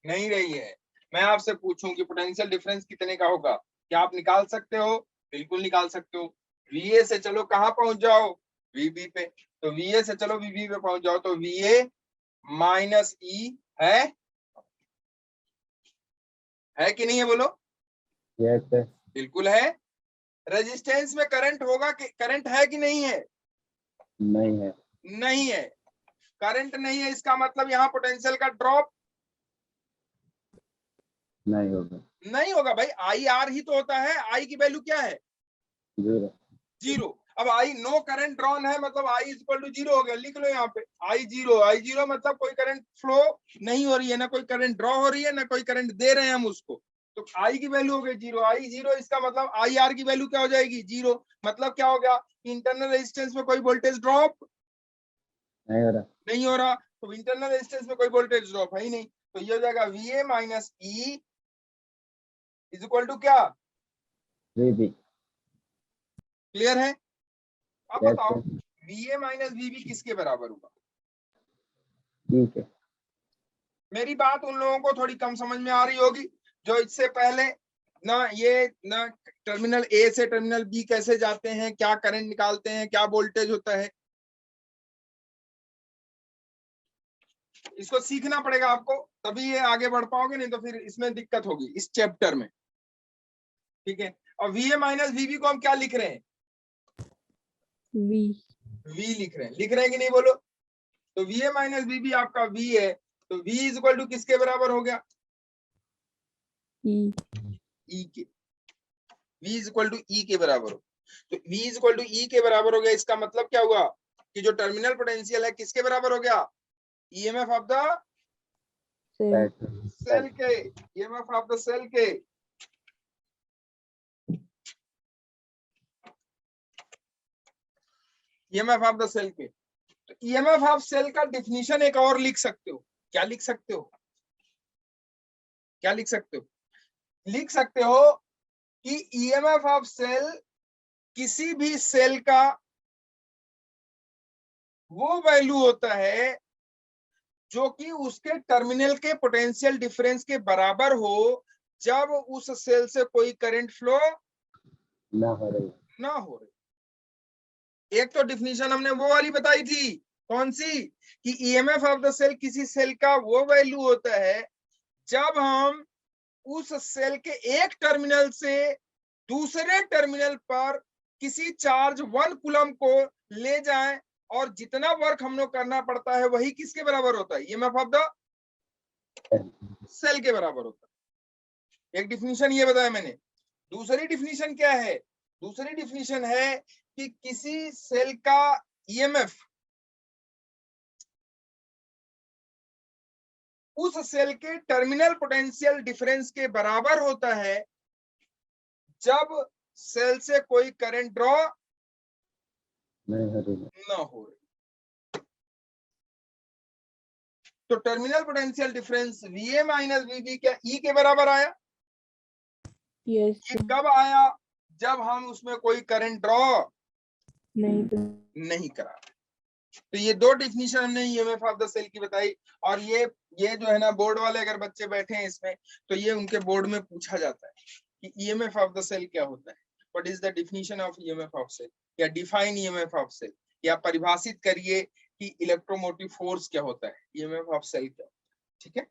नहीं रही है। मैं आपसे पूछूं कि पोटेंशियल डिफरेंस कितने का होगा, क्या आप निकाल सकते हो? बिल्कुल निकाल सकते हो। वीए से चलो कहां पहुंच जाओ? वीबी पे। तो वीए से चलो वीबी पे पहुंच जाओ, तो वीए माइनस ई है कि नहीं है? बोलो। Yes sir. बिल्कुल है। रेजिस्टेंस में करंट होगा कि करंट है कि नहीं है? नहीं है। नहीं है। करंट नहीं है, इसका मतलब यहाँ पोटेंशियल का ड्रॉप नहीं होगा। नहीं होगा भाई। आई आर ही तो होता है। आई की वैल्यू क्या है? जीरो। जीरो। अब आई नो करंट ड्रॉन है, मतलब आई इज इक्वल टू जीरो हो गया। लिख लो यहाँ पे आई जीरो। आई जीरो मतलब कोई करंट फ्लो नहीं हो रही है, ना कोई करंट ड्रॉ हो रही है, ना कोई करंट दे रहे हैं हम उसको। तो आई की वैल्यू हो गई जीरो। आई जीरो, इसका मतलब आई आर की वैल्यू क्या हो जाएगी? जीरो। मतलब क्या हो गया? इंटरनल रेजिस्टेंस में कोई वोल्टेज ड्रॉप नहीं हो रहा। नहीं हो रहा। तो इंटरनल रेजिस्टेंस में कोई वोल्टेज ड्रॉप है ही नहीं। तो ये हो जाएगा VA minus E is equal to क्या? वीबी। क्लियर है? अब यस बताओ सर। वीए माइनस वीबी किसके बराबर होगा? ठीक है। मेरी बात उन लोगों को थोड़ी कम समझ में आ रही होगी जो इससे पहले ना टर्मिनल ए से टर्मिनल बी कैसे जाते हैं, क्या करंट निकालते हैं, क्या वोल्टेज होता है, इसको सीखना पड़ेगा आपको, तभी ये आगे बढ़ पाओगे, नहीं तो फिर इसमें दिक्कत होगी इस चैप्टर में। ठीक है। और वीए माइनस वीबी को हम क्या लिख रहे हैं? वी वी लिख रहे हैं। लिख रहे हैं कि नहीं? बोलो। तो वीए माइनस वीबी आपका वी है, तो वी इज इक्वल टू किसके बराबर हो गया? ई ई के। v इज इक्वल टू ई के बराबर हो। तो v इज इक्वल टू ई के बराबर हो गया। इसका मतलब क्या हुआ कि जो टर्मिनल पोटेंशियल है किसके बराबर हो गया? EMF of the cell cell के। ईएमएफ ऑफ द सेल के। ईएमएफ ऑफ द सेल के। तो ईएमएफ ऑफ सेल का डिफिनीशन एक और लिख सकते हो। क्या लिख सकते हो? क्या लिख सकते हो? लिख सकते हो कि ईएमएफ ऑफ सेल किसी भी सेल का वो वैल्यू होता है जो कि उसके टर्मिनल के पोटेंशियल डिफरेंस के बराबर हो जब उस सेल से कोई करंट फ्लो ना हो रही। ना हो रही। एक तो डिफिनीशन हमने वो वाली बताई थी, कौन सी? कि ईएमएफ ऑफ द सेल किसी सेल का वो वैल्यू होता है जब हम उस सेल के एक टर्मिनल से दूसरे टर्मिनल पर किसी चार्ज 1 कूलम को ले जाएं और जितना वर्क हम लोग करना पड़ता है वही किसके बराबर होता है? ईएमएफ ऑफ द सेल के बराबर होता है। एक डिफिनीशन ये बताया मैंने। दूसरी डिफिनीशन क्या है? दूसरी डिफिनीशन है कि किसी सेल का ईएमएफ उस सेल के टर्मिनल पोटेंशियल डिफरेंस के बराबर होता है जब सेल से कोई करंट ड्रॉ नहीं हो रही। ना हो रही। तो terminal potential difference VA minus VB क्या ई के बराबर आया? यस ये कब आया? जब हम उसमें कोई करंट ड्रॉ नहीं करा। तो ये दो डिफिनीशन हमने ईएमएफ ऑफ द सेल की बताई। और ये जो है ना, बोर्ड वाले अगर बच्चे बैठे हैं इसमें, तो ये उनके बोर्ड में पूछा जाता है कि ईएमएफ ऑफ द सेल क्या होता है, what is the definition of EMF of cell, या डिफाइन ईएमएफ ऑफ सेल, या परिभाषित करिए कि इलेक्ट्रोमोटिव फोर्स क्या होता है, ईएमएफ ऑफ सेल क्या होता है। ठीक है,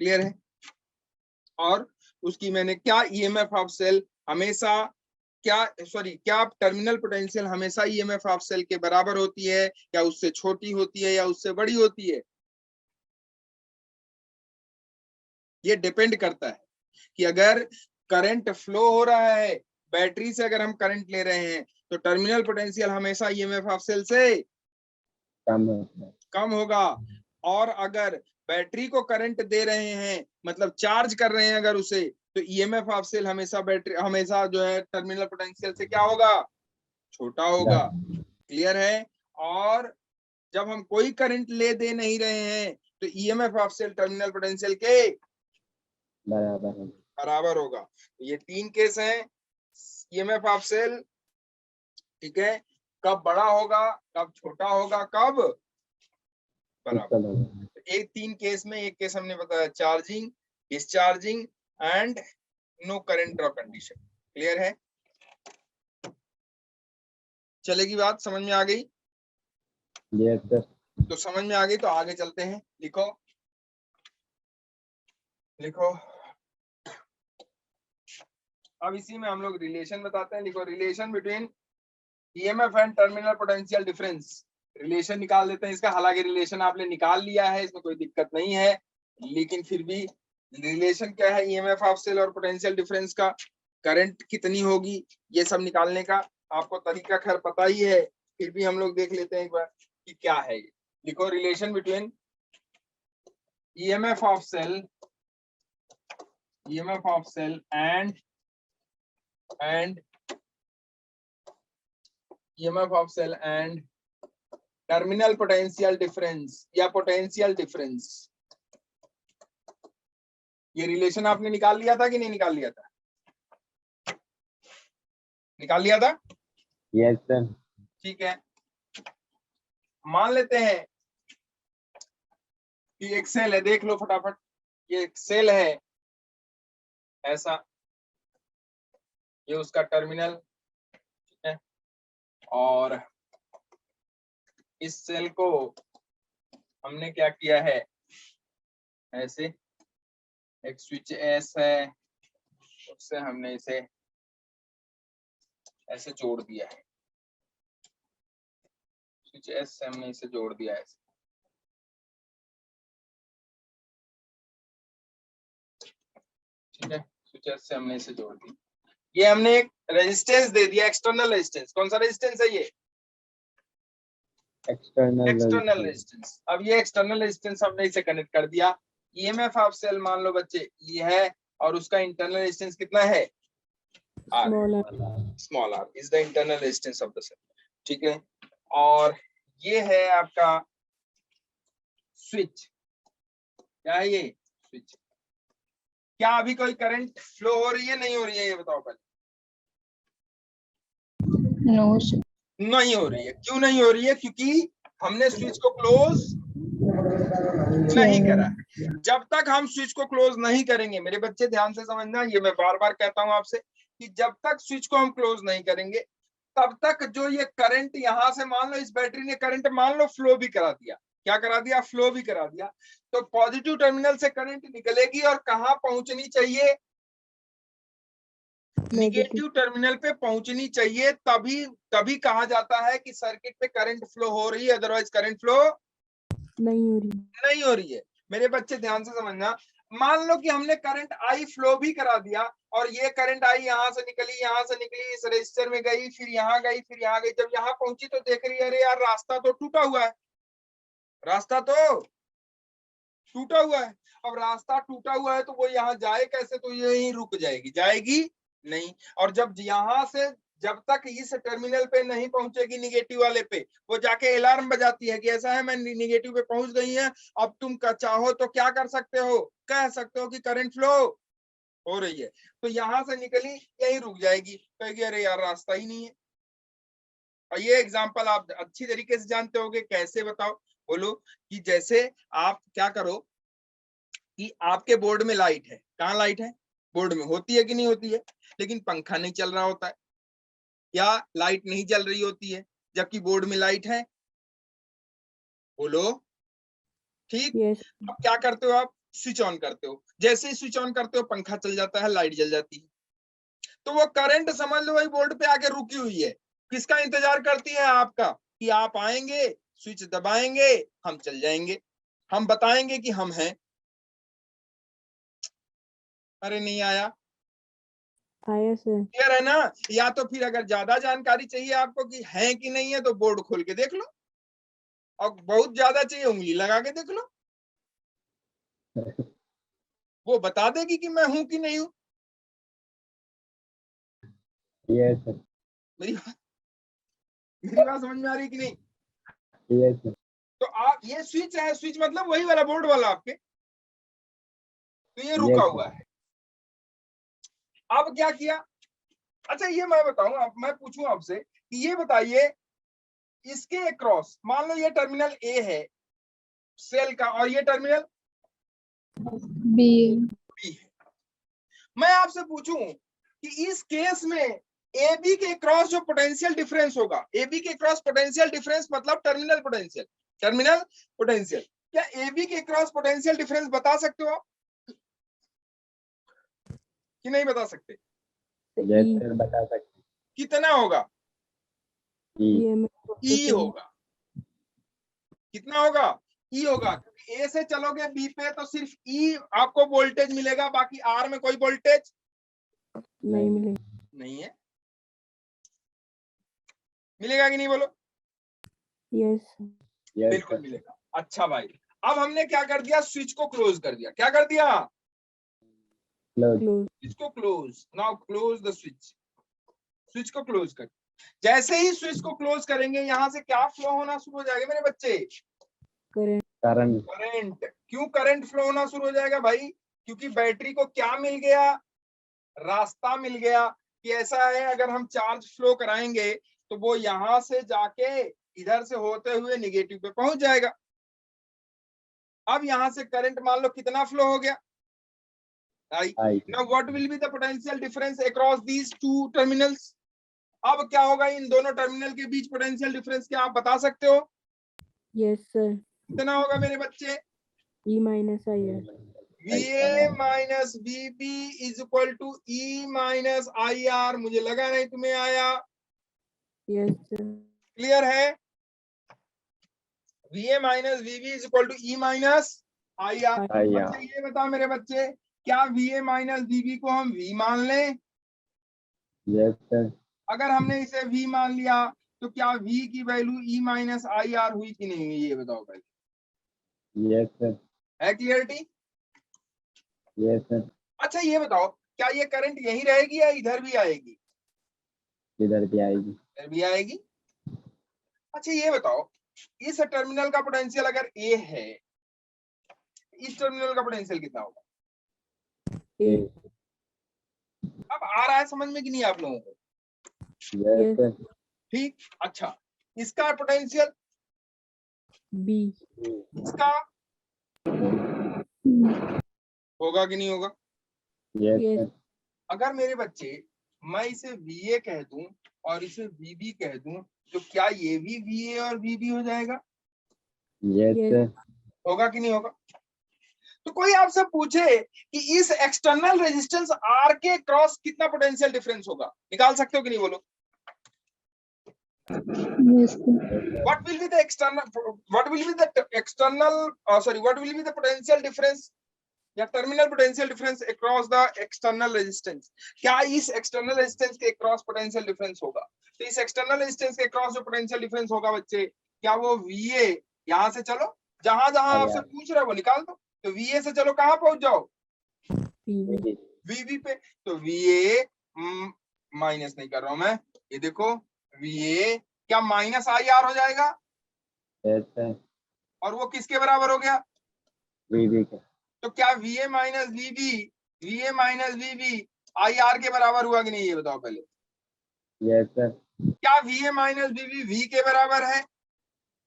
क्लियर है? और उसकी मैंने क्या ईएमएफ ऑफ सेल हमेशा क्या टर्मिनल पोटेंशियल हमेशा ईएमएफ ऑफ सेल के बराबर होती है, या उससे छोटी होती है, या उससे बड़ी होती है? ये डिपेंड करता है कि अगर करंट फ्लो हो रहा है, बैटरी से अगर हम करंट ले रहे हैं तो टर्मिनल पोटेंशियल हमेशा ईएमएफ ऑफ सेल से कम होता है। कम होगा। और अगर बैटरी को करंट दे रहे हैं, मतलब चार्ज कर रहे हैं अगर उसे, तो ईएमएफ ऑफ सेल हमेशा बैटरी हमेशा जो है टर्मिनल पोटेंशियल से क्या होगा, छोटा होगा। क्लियर है। और जब हम कोई करंट ले दे नहीं रहे हैं तो EMF of cell terminal potential के बराबर होगा। बराबर होगा। तो ये 3 केस हैं ईएमएफ ऑफ सेल, ठीक है, कब बड़ा होगा, कब छोटा होगा, कब बराबर। इक्वल होगा। तो एक 3 केस में, एक केस हमने बताया charging, discharging and no current draw condition. Clear है, चलेगी बात, समझ में आ गई? Yes sir. तो समझ में आ गई तो आगे चलते हैं। लिखो लिखो, अब इसी में हम लोग रिलेशन बताते हैं। लिखो, relation between EMF and terminal potential difference. Relation निकाल देते हैं इसका। हालांकि रिलेशन आपने निकाल लिया है, इसमें कोई दिक्कत नहीं है, लेकिन फिर भी रिलेशन क्या है ईएमएफ ऑफ सेल और पोटेंशियल डिफरेंस का, करंट कितनी होगी, ये सब निकालने का आपको तरीका खैर पता ही है, फिर भी हम लोग देख लेते हैं एक बार कि क्या है ये। लिखो, relation between EMF of cell and EMF of cell and terminal potential difference या potential difference। ये रिलेशन आपने निकाल लिया था कि नहीं निकाल लिया था? निकाल लिया था? Yes sir. ठीक है, मान लेते हैं कि एक सेल है, देख लो फटाफट, ये एक सेल है ऐसा, ये उसका टर्मिनल, ठीक है, और इस सेल को हमने क्या किया है, ऐसे एक स्विच एस है, उससे हमने इसे ऐसे जोड़ दिया है, स्विच एस से हमने इसे जोड़ दिया है, ठीक है, स्विच एस से हमने इसे जोड़ दिया। ये हमने एक रेजिस्टेंस दे दिया, एक्सटर्नल रेजिस्टेंस। कौन सा रेजिस्टेंस है ये? External resistance. अब ये एक्सटर्नल रेजिस्टेंस हमने इसे कनेक्ट कर दिया। ईएमएफ ऑफ सेल मान लो बच्चे ये है, और उसका इंटरनल रेजिस्टेंस कितना है, small r is the internal resistance of the cell, ठीक है। और ये है आपका स्विच, क्या है ये, स्विच। क्या अभी कोई करंट फ्लो हो रही है, नहीं हो रही है, ये बताओ पहले। नो नहीं हो रही है। क्यों नहीं हो रही है? क्योंकि हमने स्विच को क्लोज नहीं करा है। जब तक हम स्विच को क्लोज नहीं करेंगे, मेरे बच्चे ध्यान से समझना, ये मैं बार बार कहता हूं आपसे, कि जब तक स्विच को हम क्लोज नहीं करेंगे तब तक जो ये करंट यहां से, मान लो इस बैटरी ने करंट मान लो फ्लो भी करा दिया, क्या करा दिया, फ्लो भी करा दिया, तो पॉजिटिव टर्मिनल से करंट निकलेगी और कहां पहुंचनी चाहिए, निगेटिव टर्मिनल पे पहुंचनी चाहिए। तभी कहा जाता है कि सर्किट पे करंट फ्लो हो रही है, अदरवाइज करंट फ्लो नहीं हो रही है। मेरे बच्चे ध्यान से समझना, मान लो कि हमने करंट आई फ्लो भी करा दिया, और ये करंट आई यहां से निकली, इस रजिस्टर में गई, फिर यहाँ गई, फिर यहाँ गई, जब यहाँ पहुंची तो देख रही है, अरे यार रास्ता तो टूटा हुआ है, रास्ता तो टूटा हुआ है। अब रास्ता टूटा हुआ है तो वो यहाँ जाए कैसे, तो यहीं रुक जाएगी, जाएगी नहीं। और जब यहाँ से जब तक इस टर्मिनल पे नहीं पहुंचेगी निगेटिव वाले पे, वो जाके अलार्म बजाती है कि ऐसा है, मैं निगेटिव पे पहुंच गई है, अब तुम चाहो तो क्या कर सकते हो, कह सकते हो कि करंट फ्लो हो रही है। तो यहां से निकली, यहीं रुक जाएगी, कहेगी अरे यार रास्ता ही नहीं है। और ये एग्जांपल आप अच्छी तरीके से जानते होगे, कैसे बताओ, बोलो। कि जैसे आप क्या करो कि आपके बोर्ड में लाइट है, कहाँ लाइट है, बोर्ड में होती है कि नहीं होती है, लेकिन पंखा नहीं चल रहा होता है, या लाइट नहीं जल रही होती है, जबकि बोर्ड में लाइट है, बोलो, ठीक। yes, अब क्या करते हो आप, स्विच ऑन करते हो, जैसे ही स्विच ऑन करते हो पंखा चल जाता है, लाइट जल जाती है। तो वो करंट समझ लो वही बोर्ड पे आके रुकी हुई है, किसका इंतजार करती है, आपका, कि आप आएंगे, स्विच दबाएंगे, हम चल जाएंगे, हम बताएंगे कि हम हैं। अरे नहीं आया, आया सर। क्लियर है ना? या तो फिर अगर ज्यादा जानकारी चाहिए आपको कि है कि नहीं है तो बोर्ड खोल के देख लो, और बहुत ज्यादा चाहिए उंगली लगा के देख लो, वो बता देगी कि मैं हूं कि नहीं हूं। Yes sir. मेरी मेरी बात समझ में आ रही कि नहीं? Yes sir. तो आप ये स्विच है, स्विच मतलब वही वाला बोर्ड वाला आपके, तो ये रुका यस हुआ सर। है। अब क्या किया? अच्छा ये मैं बताऊं, अब मैं पूछूं आपसे कि ये बताइए, इसके अक्रॉस मान लो ये टर्मिनल ए है सेल का, और ये टर्मिनल बी बी है। मैं आपसे पूछूं कि इस केस में ए बी के क्रॉस जो पोटेंशियल डिफरेंस होगा, ए बी के क्रॉस पोटेंशियल डिफरेंस मतलब टर्मिनल पोटेंशियल, टर्मिनल पोटेंशियल, क्या ए बी के क्रॉस पोटेंशियल डिफरेंस बता सकते हो आप कि नहीं बता सकते? यस ई सर, बता सकते कितना होगा? हैं। ई एम ई होगा। कितना होगा? ई होगा, क्योंकि ए से चलोगे बी पे तो सिर्फ ई आपको वोल्टेज मिलेगा, बाकी आर में कोई वोल्टेज नहीं मिलेगा। नहीं है। मिलेगा कि नहीं बोलो? यस यस बिल्कुल सर। मिलेगा। अच्छा भाई, अब हमने क्या कर दिया? स्विच को क्लोज कर दिया। क्या कर दिया? क्लोज। क्लोज। स्विच को close. Now close the switch. Switch को क्लोज कर। जैसे ही स्विच को क्लोज करेंगे, यहां से क्या फ्लो होना शुरू हो जाएगा मेरे बच्चे? करंट। करंट। करंट। क्यों करंट फ्लो होना शुरू हो जाएगा भाई? क्योंकि बैटरी को क्या मिल गया? रास्ता मिल गया कि ऐसा है, अगर हम चार्ज फ्लो कराएंगे तो वो यहां से जाके इधर से होते हुए निगेटिव पे पहुंच जाएगा। अब यहां से करंट मान लो कितना फ्लो हो गया? I. I. Now what will be the potential difference across these two terminals? अब क्या होगा इन दोनों टर्मिनल के बीच पोटेंशियल डिफरेंस, क्या आप बता सकते हो? Yes sir. कितना होगा मेरे बच्चे? E minus I R. VA minus VB is equal to E minus IR। मुझे लगा नहीं तुम्हें आया। Yes sir. क्लियर है? VA minus VB is equal to E minus IR। I. अच्छा ये बताओ मेरे बच्चे, क्या VA माइनस VB को हम V मान लें? Yes sir. अगर हमने इसे V मान लिया तो क्या V की वैल्यू E माइनस IR हुई कि नहीं हुई, ये बताओ पहले। Yes sir. है क्लियरिटी? Yes sir. अच्छा ये बताओ, क्या ये करंट यहीं रहेगी या इधर भी आएगी? इधर भी आएगी। इधर भी आएगी। अच्छा ये बताओ, इस टर्मिनल का पोटेंशियल अगर ए है, इस टर्मिनल का पोटेंशियल कितना होगा? ए। अब आ रहा है समझ में कि नहीं आप लोगों को? Yes sir. ठीक। अच्छा, इसका पोटेंशियल, बी। इसका होगा कि नहीं होगा? Yes yes. सर। अगर मेरे बच्चे मैं इसे VA कह दूं और इसे VB कह दूं, तो क्या ये भी VA और VB हो जाएगा? Yes yes. सर। होगा कि नहीं होगा? तो कोई आपसे पूछे कि इस एक्सटर्नल रेजिस्टेंस R के क्रॉस कितना पोटेंशियल डिफरेंस होगा, निकाल सकते हो कि नहीं बोलो? Yes What will be the external, what will be the external, what will be the potential difference या terminal potential difference across the external resistance? क्या इस एक्सटर्नल रेजिस्टेंस के क्रॉस पोटेंशियल डिफरेंस होगा? तो इस एक्सटर्नल रेजिस्टेंस के cross जो potential difference होगा बच्चे, क्या वो VA, यहां से चलो जहां जहां आपसे पूछ रहे हो वो निकाल दो, तो VA से चलो कहां पहुंच जाओ? पी। VB पे। तो VA माइनस नहीं कर रहा हूं मैं, ये देखो VA क्या माइनस IR हो जाएगा, यस सर। और वो किसके बराबर हो गया? वीवी का। तो क्या VA माइनस VB IR के बराबर हुआ कि नहीं, ये बताओ पहले? Yes sir. क्या VA माइनस VB V के बराबर है?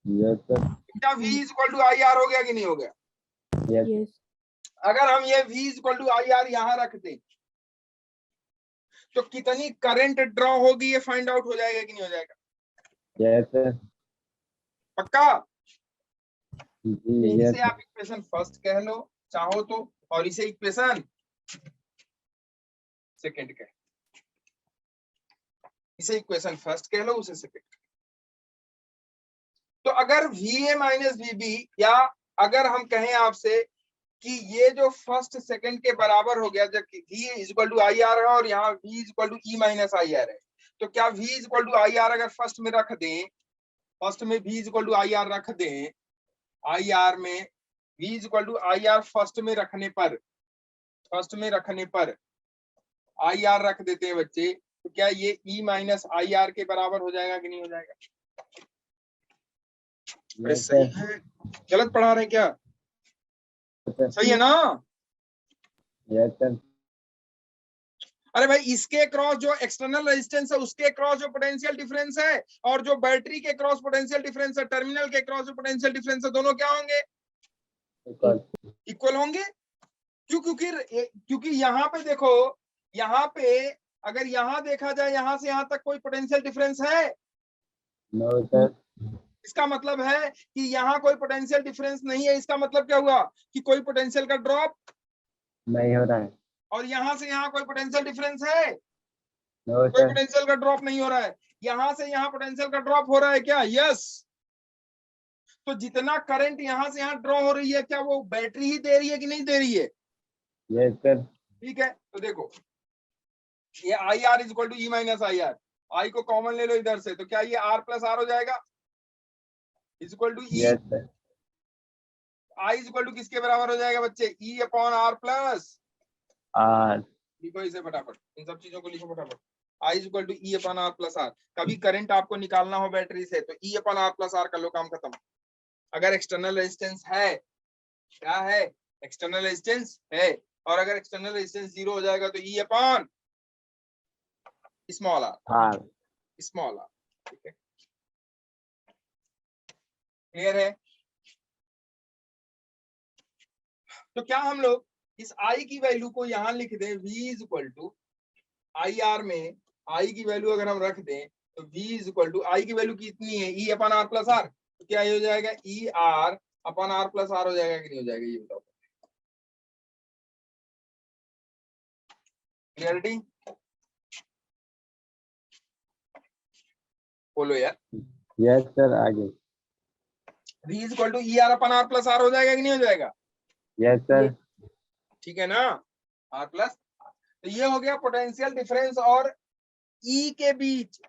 Yes sir. क्या V is equal to IR हो गया कि नहीं हो गया? यस। यस। अगर हम ये V is equal to IR यहां रख दें तो कितनी करंट ड्रॉ होगी ये फाइंड आउट हो जाएगा कि नहीं हो जाएगा? Yes sir. पक्का? जी यस इसे आप इक्वेशन फर्स्ट कह लो चाहो तो, और इसे इक्वेशन सेकंड कह, इसे इक्वेशन फर्स्ट कह लो, उसे सेकंड। तो अगर VA माइनस VB, या अगर हम कहें आपसे कि ये जो फर्स्ट सेकंड के बराबर हो गया, जब v is equal to I R है और यहाँ v is equal to E minus I R है, तो क्या v is equal to I R अगर फर्स्ट में रख दें, फर्स्ट में v is equal to I R रख दें, आई आर में v is equal to I R first में रखने पर, फर्स्ट में रखने पर आई आर रख देते हैं बच्चे, तो क्या ये e माइनस आई आर के बराबर हो जाएगा कि नहीं हो जाएगा? अरे Yes, सही sir. है, गलत पढ़ा रहे हैं क्या? Yes, sir. सही है ना? Yes, sir. अरे भाई इसके क्रॉस जो एक्सटर्नल रेजिस्टेंस है उसके क्रॉस जो पोटेंशियल डिफरेंस है और जो बैटरी के क्रॉस पोटेंशियल डिफरेंस है, टर्मिनल के क्रॉस जो पोटेंशियल डिफरेंस है, दोनों क्या होंगे? Equal. इक्वल होंगे। क्यों? क्योंकि यहाँ पे देखो, यहाँ पे अगर यहाँ देखा जाए, यहाँ से यहाँ तक कोई पोटेंशियल डिफरेंस है? No, sir. इसका मतलब है कि यहाँ कोई पोटेंशियल डिफरेंस नहीं है। इसका मतलब क्या हुआ कि कोई पोटेंशियल का ड्रॉप, नहीं हो रहा है. और यहाँ से यहाँ कोई पोटेंशियल डिफरेंस है? No, कोई sir. पोटेंशियल का ड्रॉप नहीं हो रहा है। यहाँ से यहाँ पोटेंशियल का ड्रॉप हो रहा है क्या? यस। तो जितना करंट यहाँ से यहाँ ड्रॉ हो रही है, क्या वो बैटरी ही दे रही है कि नहीं दे रही है? Yes, sir. ठीक है, तो देखो ये I R is equal to E minus I R, I को कॉमन ले लो इधर से, तो क्या ये आर प्लस आर हो जाएगा? Is equal to E, Yes, sir. I is equal to किसके बराबर हो जाएगा बच्चे? E upon R plus, R. लिखो इसे फटाफट, इन सब चीजों को लिखो फटाफट। I is equal to E upon R plus R. कभी करंट आपको निकालना हो बैटरी से तो E upon R plus R कर लो, काम खत्म। अगर एक्सटर्नल रेजिस्टेंस है, क्या है? एक्सटर्नल रेजिस्टेंस है, और अगर एक्सटर्नल रेजिस्टेंस 0 हो जाएगा तो E upon small r, R. Small r. ठीक है, क्लियर है? तो क्या हम लोग इस I की वैल्यू को यहां लिख दें, V is equal to I R में I की वैल्यू अगर हम रख दें तो V is equal to I की वैल्यू कितनी है? E upon R plus R, तो क्या ये हो जाएगा? E R upon R plus R हो जाएगा कि नहीं हो जाएगा? ये बताओ। क्लियरिटी बोलो यार। Yes, sir. आगे. V is equal to E R upon R plus R हो जाएगा कि नहीं हो जाएगा? Yes, sir. ठीक है ना, R प्लस। तो ये हो गया पोटेंशियल डिफरेंस और E के बीच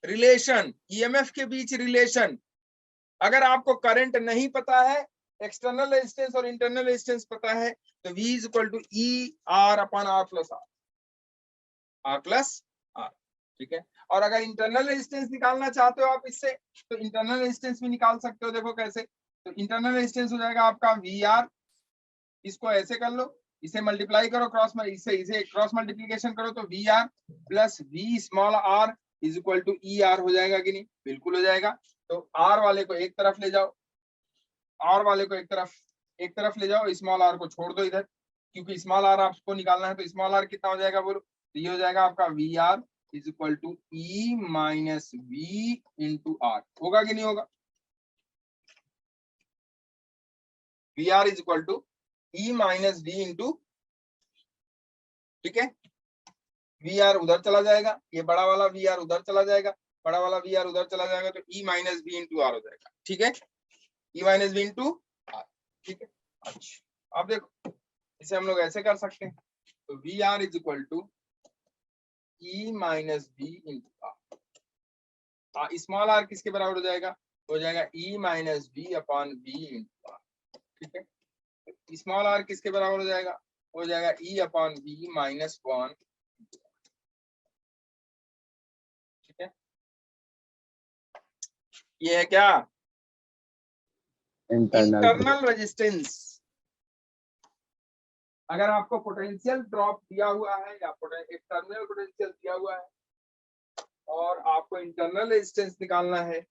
रिलेशन, EMF के बीच रिलेशन। अगर आपको करंट नहीं पता है, एक्सटर्नल रेजिस्टेंस और इंटरनल रेजिस्टेंस पता है, तो V is equal to E R upon R plus R, R plus R. ठीक है, और अगर इंटरनल रेजिस्टेंस निकालना चाहते हो आप इससे, तो इंटरनल रेजिस्टेंस भी निकाल सकते हो। देखो कैसे, तो इंटरनल रेजिस्टेंस हो जाएगा आपका VR, इसको ऐसे कर लो, इसे मल्टीप्लाई करो क्रॉस में, इसे क्रॉस मल्टीप्लीकेशन करो तो VR plus V small r is equal to ER हो जाएगा कि नहीं? बिल्कुल हो जाएगा। तो R वाले को एक तरफ ले जाओ, R वाले को एक तरफ ले जाओ, स्मॉल r को छोड़ दो इधर, क्योंकि स्मॉल r आपको निकालना है। तो स्मॉल r कितना हो जाएगा बोलो? तो ये हो जाएगा आपका VR is equal to E minus V into R। होगा कि नहीं होगा? VR is equal to E minus V into, ठीक है, VR उधर चला जाएगा, ये बड़ा वाला VR उधर चला जाएगा, बड़ा वाला VR उधर चला जाएगा, तो E minus V into R हो जाएगा। ठीक है, E minus V into R। ठीक है, अच्छा अब देखो इसे हम लोग ऐसे कर सकते हैं, तो VR is equal to E minus V into R। Small r किसके बराबर हो जाएगा? हो जाएगा E minus V upon V into R। ठीक है, स्मॉल r किसके बराबर हो जाएगा? हो जाएगा E अपॉन V माइनस 1। ठीक है, ये है क्या? Internal resistance. अगर आपको पोटेंशियल ड्रॉप दिया हुआ है या एक्सटर्नल पोटेंशियल दिया हुआ है और आपको इंटरनल रेजिस्टेंस निकालना है,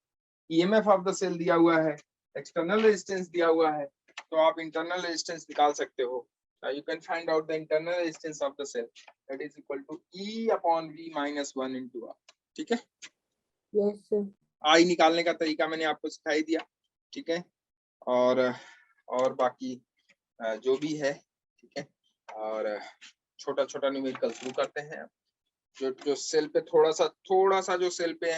ईएमएफ ऑफ द सेल दिया हुआ है, एक्सटर्नल रेजिस्टेंस दिया हुआ है, तो आप इंटरनल रेजिस्टेंस निकाल सकते हो। You can find out the internal resistance of the cell, that is equal to E upon V minus 1 into R। ठीक है, Yes, sir. आई निकालने का तरीका मैंने आपको सिखाई दिया। ठीक है, और बाकी जो भी है, ठीक है, और छोटा छोटा न्यूमेरिकल शुरू करते हैं। जो सेल पे थोड़ा सा जो सेल पे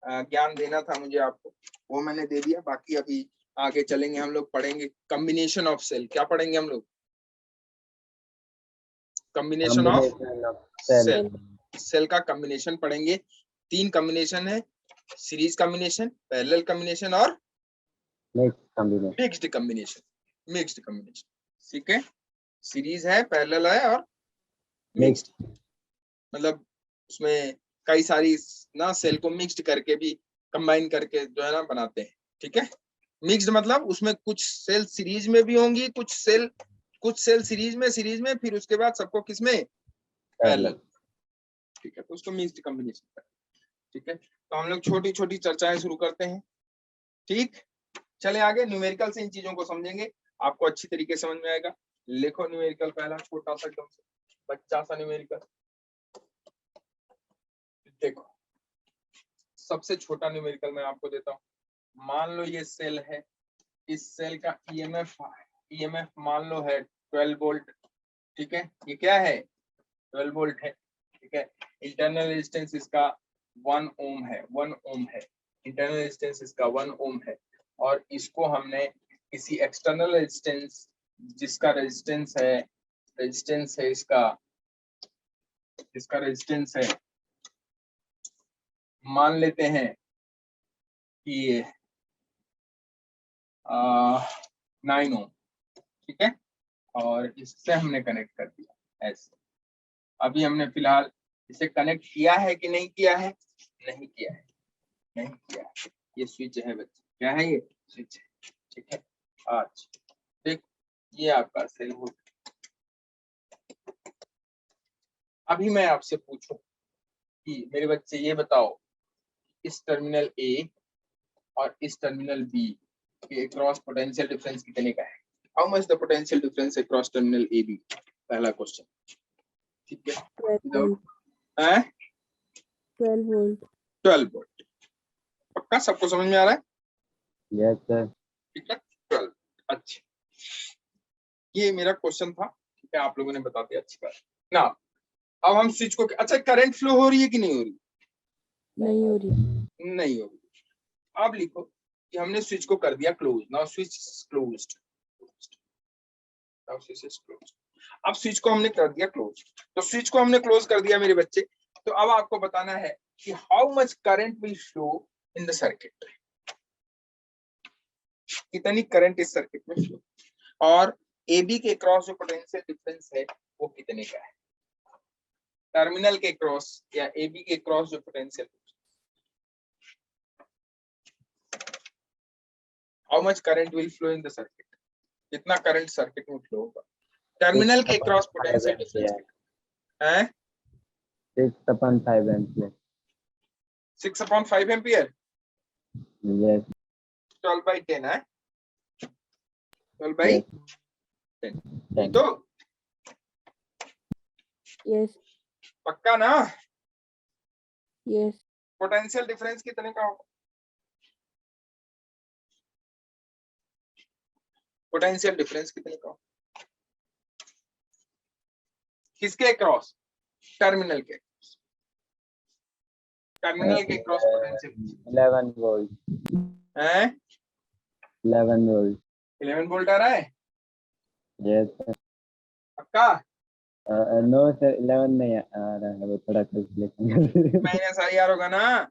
ज्ञान देना था मुझे आपको, वो मैंने दे दिया। बाकी अभी आगे चलेंगे हम लोग, पढ़ेंगे कॉम्बिनेशन ऑफ सेल। क्या पढ़ेंगे हम लोग? Combination of combination of cell. Cell, cell का कॉम्बिनेशन पढ़ेंगे। 3 कॉम्बिनेशन है, सीरीज कॉम्बिनेशन, पैरेलल कॉम्बिनेशन और Mixed combination. Mixed combination. Mixed combination, ठीक है। सीरीज है, पैरेलल है और मिक्स्ड, मतलब उसमें कई सारी ना सेल को मिक्स्ड करके भी कंबाइन करके जो है ना बनाते हैं, ठीक है। मिक्स्ड मतलब उसमें कुछ सेल सीरीज में भी होंगी, कुछ सेल सीरीज में, फिर उसके बाद सबको किसमें, पैरेलल, ठीक है। तो उसको मिक्स्ड कॉम्बिनेशन, ठीक है। तो हम लोग छोटी छोटी चर्चाएं शुरू करते हैं, ठीक। चले आगे, न्यूमेरिकल से इन चीजों को समझेंगे, आपको अच्छी तरीके से समझ में आएगा। लिखो न्यूमेरिकल, पहला छोटा सा एकदम से बच्चा सा न्यूमेरिकल। देखो सबसे छोटा न्यूमेरिकल मैं आपको देता हूँ। मान लो ये सेल है, इस सेल का ईएमएफ मान लो है 12 वोल्ट, ठीक है। ये क्या है, 12 वोल्ट है, ठीक है। इंटरनल रेजिस्टेंस इसका 1 ओम है, 1 ओम है। इंटरनल रेजिस्टेंस इसका 1 ओम है, और इसको हमने किसी एक्सटर्नल रेजिस्टेंस, जिसका रेजिस्टेंस है इसका रेजिस्टेंस है, मान लेते हैं कि ये 9 ओम, ठीक है। और इससे हमने कनेक्ट कर दिया ऐसे। अभी हमने फिलहाल इसे कनेक्ट किया है कि नहीं किया है, नहीं किया है, नहीं किया है। ये स्विच है बच्चे, क्या है ये, स्विच है, ठीक है। आज देख, ये आपका सेल हो। अभी मैं आपसे पूछूं कि मेरे बच्चे ये बताओ, इस टर्मिनल ए और इस टर्मिनल बी के अक्रॉस पोटेंशियल डिफरेंस कितने का है। How much the potential difference across terminal A B, पहला क्वेश्चन, ठीक है। 12 वोल्ट, हैं 12 वोल्ट। 12 वोल्ट, पक्का सबको समझ में आ रहा है, Yes sir. ठीक है। 12, अच्छा, ये मेरा क्वेश्चन था, ठीक है। आप लोगों ने बता दिया, अच्छी बात ना। अब हम स्विच को, अच्छा करंट फ्लो हो रही है कि नहीं हो रही, नहीं हो रही। नहीं हो रही। अब लिखो कि हमने स्विच को कर दिया close, now switch is closed, now switch is closed. अब स्विच को हमने कर दिया क्लोज, तो स्विच को हमने क्लोज कर दिया मेरे बच्चे। तो अब आपको बताना है कि how much current will flow in the circuit, कितनी करंट इस सर्किट में फ्लो, और AB के क्रॉस जो पोटेंशियल डिफरेंस है वो कितने का है। टर्मिनल के क्रॉस या AB के क्रॉस जो potential, how much current will flow in the circuit, कितना करंट सर्किट में फ्लो होगा। टर्मिनल के क्रॉस पोटेंशियल डिफरेंस है 6/5 ampere. 6/5 ampere, Yes. 12/10 है, 12/10, Yes. तो यस पक्का ना। यस पोटेंशियल डिफरेंस कितने का होगा, पोटेंशियल डिफरेंस कितने का होगा, किसके क्रॉस, टर्मिनल के, टर्मिनल के क्रॉस पोटेंशियल 11 volt. है 11 volt. 11 वोल्ट आ रहा है, Yes sir. पक्का। No sir, 11 नहीं आ रहा है, वो थोड़ा कैलकुलेशन. माइनस आई आर होगा ना,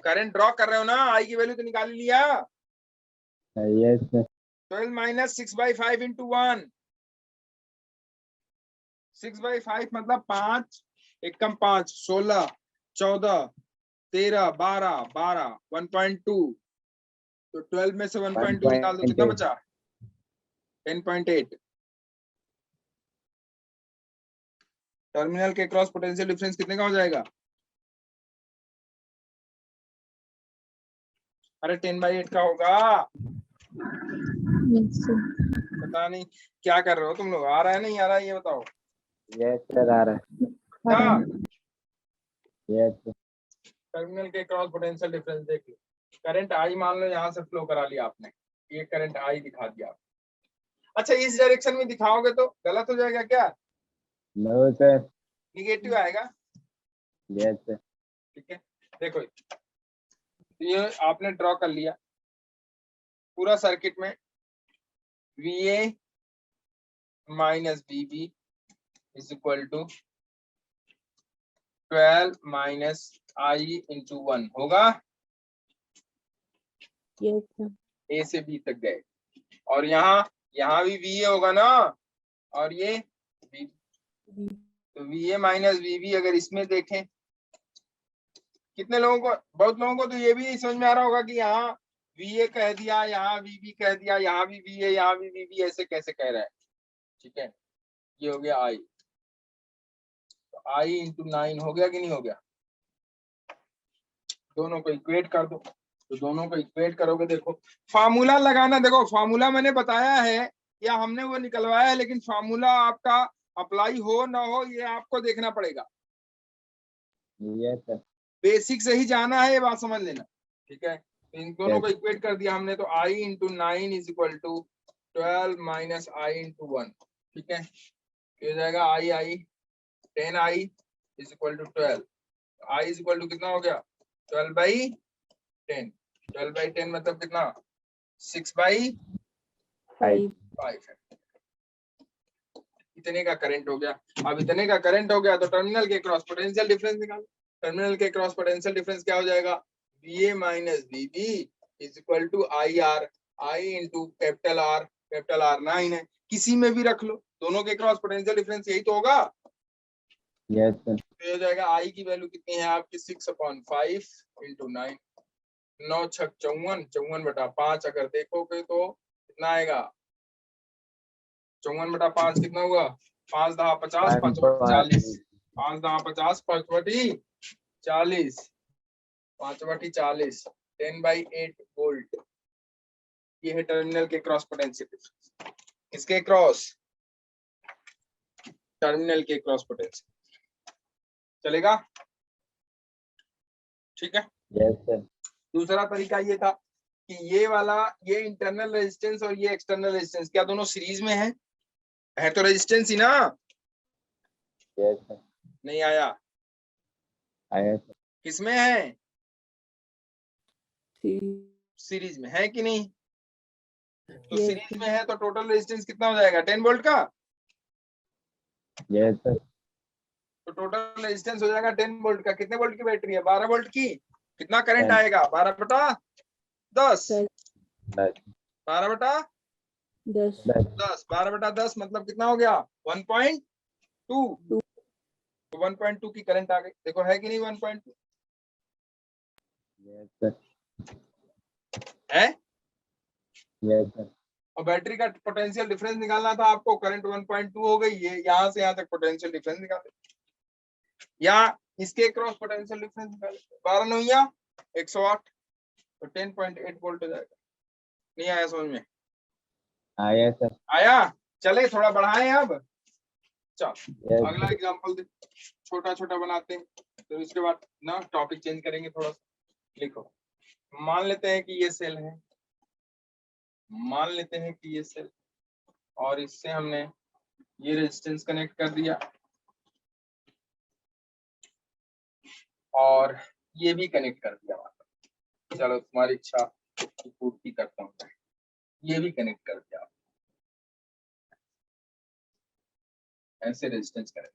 करंट ड्रॉ कर रहे हो ना, आई की वैल्यू तो निकाल लिया। Yes sir. 12 माइनस 6/5 इंटू 1, 6/5 मतलब 5 एकम 5, 16, 14, 13, 12, 1.2, तो 12 में से 1.2 निकाल दो, कितना 1.8. बचा, 10.8। टर्मिनल के क्रॉस पोटेंशियल डिफरेंस कितने का हो जाएगा, अरे 10/8 का होगा। Yes, sir. पता नहीं क्या कर रहे हो तुम लोग, आ रहा है नहीं आ रहा है ये बताओ। Yes sir, आ रहा है. हाँ, Yes sir. टर्मिनल के क्रॉस पोटेंशियल डिफरेंस देख लो। करंट आई मान लो यहाँ से फ्लो करा लिया आपने, ये करंट आई दिखा दिया। अच्छा इस डायरेक्शन में दिखाओगे तो गलत हो जाएगा क्या, No sir. निगेटिव आएगा, Yes sir. ठीक है। देखो ये आपने ड्रॉ कर लिया पूरा सर्किट में, VA minus VB is equal to 12 minus I into 1 होगा। Yes, sir. ए से बी तक गए और यहाँ भी वी ए होगा ना, और ये वी, B. तो V A minus V B अगर इसमें देखें, कितने लोगों को, बहुत लोगों को तो ये भी नहीं समझ में आ रहा होगा कि यहाँ वी ए कह दिया, यहाँ वी बी कह दिया, यहाँ भी वी ए, यहाँ भी वी बी, ऐसे कैसे कह रहा है। ठीक है, ये हो गया आई, तो आई इंटू 9 हो गया कि नहीं हो गया। दोनों को इक्वेट कर दो, तो दोनों को इक्वेट करोगे, देखो फार्मूला लगाना, देखो फार्मूला मैंने बताया है या हमने वो निकलवाया है, लेकिन फार्मूला आपका अप्लाई हो ना हो ये आपको देखना पड़ेगा। Yes sir. बेसिक से ही जाना है, ये बात समझ लेना। ठीक है, तो इन दोनों को इक्वेट कर दिया हमने, तो I into 9 is equal to 12 minus I into 1। ठीक है, ये हो जाएगा I I 10 I is equal to 12, I is equal to कितना हो गया 12 बाई 10, 12 बाई 10 मतलब कितना 6 बाई 5. 5 है। इतने का करंट हो गया। अब इतने का करंट हो गया तो टर्मिनल के क्रॉस पोटेंशियल डिफरेंस निकालो। टर्मिनल के क्रॉस पोटेंशियल डिफरेंस क्या हो जाएगा, VA minus VB is equal to IR, I into capital R 9 है, किसी में भी रख लो, दोनों के क्रॉस पोटेंशियल डिफरेंस यही तो होगा। Yes sir. तो हो जाएगा I की वैल्यू कितनी है आपकी 6/5 इंटू 9, 9 छक 54, 54/5 अगर देखोगे तो कितना आएगा, 54/5 कितना हुआ, 5 10 50, 5 40, 5 10 50, 5 40, 5 40, 10/8 वोल्ट। ये है टर्मिनल के क्रॉस पोटेंशियल, किसके क्रॉस, टर्मिनल के क्रॉस पोटेंशियल। चलेगा, ठीक है। Yes sir. दूसरा तरीका ये था कि ये वाला, ये इंटरनल रेजिस्टेंस और ये एक्सटर्नल रेजिस्टेंस क्या दोनों सीरीज में है तो रेजिस्टेंस ही ना। Yes sir. नहीं आया, आया सर। किसमें है, 3. सीरीज में है कि नहीं। तो Yes, सीरीज sir. में है तो टोटल रेजिस्टेंस कितना हो जाएगा 10 वोल्ट का, यस सर। तो टोटल रेजिस्टेंस हो जाएगा 10 वोल्ट का। कितने वोल्ट की बैटरी है, 12 वोल्ट की, कितना करंट 10 आएगा 12/10, 10 12/10, 10 12/10 मतलब कितना हो गया 1.2, तो 1.2 की करंट आ गई। देखो है कि नहीं 1.2 यस सर। है। Yes sir. और बैटरी का पोटेंशियल डिफरेंस निकालना था आपको, करंट 1.2 हो गई, ये यहाँ से यहाँ तक पोटेंशियल डिफरेंस निकाले, या इसके क्रॉस पोटेंशियल डिफरेंस निकाले, 12 9 108, तो 10.8 वोल्ट हो जाएगा। नहीं आया समझ में, आया सर। आया। चले थोड़ा बढ़ाएं अब, चल यस अगला एग्जांपल दे, छोटा छोटा बनाते हैं, तो इसके बाद ना टॉपिक चेंज करेंगे थोड़ा सा। लिखो, मान लेते हैं कि ये सेल है, मान लेते हैं कि ये सेल, और इससे हमने ये रेजिस्टेंस कनेक्ट कर दिया और ये भी कनेक्ट कर दिया। चलो तुम्हारी इच्छा की पूर्ति करता हूँ, ये भी कनेक्ट कर दिया, ऐसे रेजिस्टेंस कनेक्ट।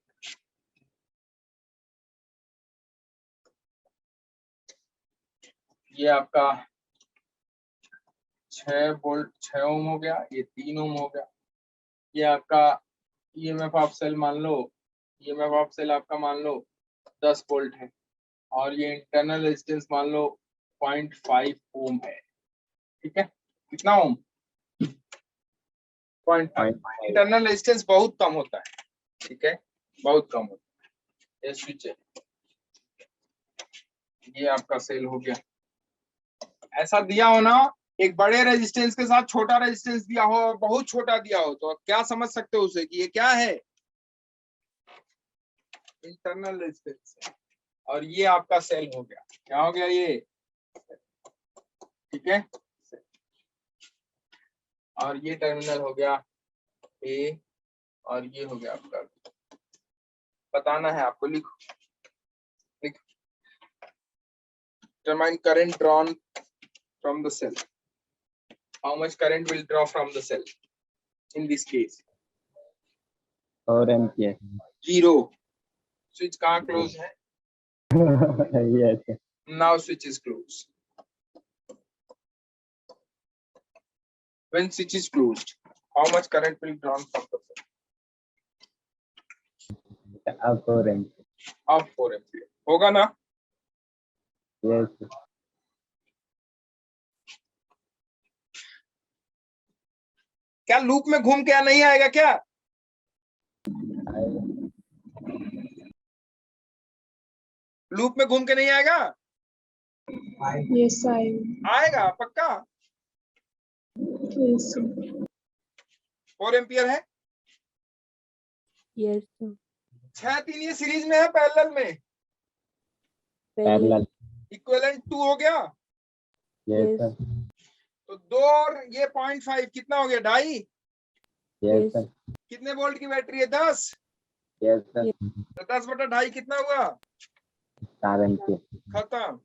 ये आपका 6 वोल्ट 6 ओम हो गया, ये 3 ओम हो गया। ये आपका ईएमएफ ऑफ सेल मान लो, ईएमएफ ऑफ सेल आपका मान लो 10 वोल्ट है, और ये इंटरनल रेजिस्टेंस मान लो 0.5 ओम है। ठीक है, कितना ओम 0.5। इंटरनल रेजिस्टेंस बहुत कम होता है, ठीक है, बहुत कम होता है। ये स्विच है, ये आपका सेल हो गया। ऐसा दिया हो ना, एक बड़े रेजिस्टेंस के साथ छोटा रेजिस्टेंस दिया हो और बहुत छोटा दिया हो, तो क्या समझ सकते हो उसे कि ये क्या है, इंटरनल रेजिस्टेंस है। और ये आपका सेल हो गया, क्या हो गया ये, ठीक है। और ये टर्मिनल हो गया ए, और ये हो गया आपका, बताना है आपको, लिखो लिखो, determine current drawn from the cell, how much current will draw from the cell in this case, 4 ampere 0. Switch कहाँ क्लोज है? yes sir. Now switch is closed. When switch is closed, how much current will drawn from the circuit? Up 4 amp. Of 4 ampere. होगा ना? Yes sir. क्या loop में घूम के नहीं आएगा क्या? लूप में घूम के नहीं आएगा? Yes, I. आएगा पक्का? Yes, sir. 4 एम्पियर है। Yes, sir. 6-3 ये सीरीज में है पैरेलल में? Parallel. इक्विवेलेंट 2 हो गया। Yes Yes. sir. तो 2 और ये 0.5 कितना हो गया? 2.5। Yes sir. कितने वोल्ट की बैटरी है? 10। Yes sir. तो 10/2.5 कितना हुआ? 4 amp. खत्म।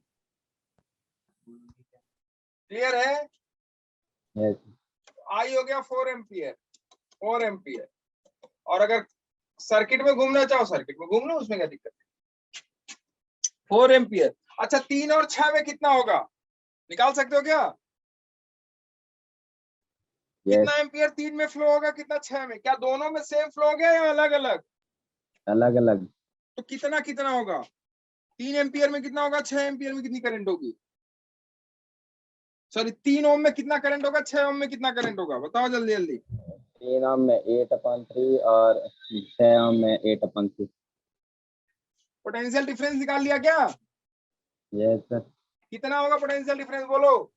क्लियर है? Yes. आई हो गया 4 एम्पियर। 4 एम्पियर। और अगर सर्किट में घूमना चाहो सर्किट में घूम लो, उसमें क्या दिक्कत है? 4 एम्पियर। अच्छा 3 और 6 में कितना होगा? निकाल सकते हो क्या? Yes. कितना एम्पियर 3 में फ्लो होगा, कितना 6 में? क्या दोनों में सेम फ्लो हो गया या अलग अलग? अलग अलग. तो कितना कितना होगा? 3 एम्पियर में कितना होगा? 6 एम्पियर में कितनी करंट होगी? सॉरी 3 ओम में कितना करंट होगा? 6 ओम में कितना करंट होगा? बताओ जल्दी जल्दी। 3 ohm में 8/3 और 6 ohm में 8/3. पोटेंशियल डिफरेंस निकाल लिया क्या? Yes sir. कितना होगा पोटेंशियल डिफरेंस? बोलो।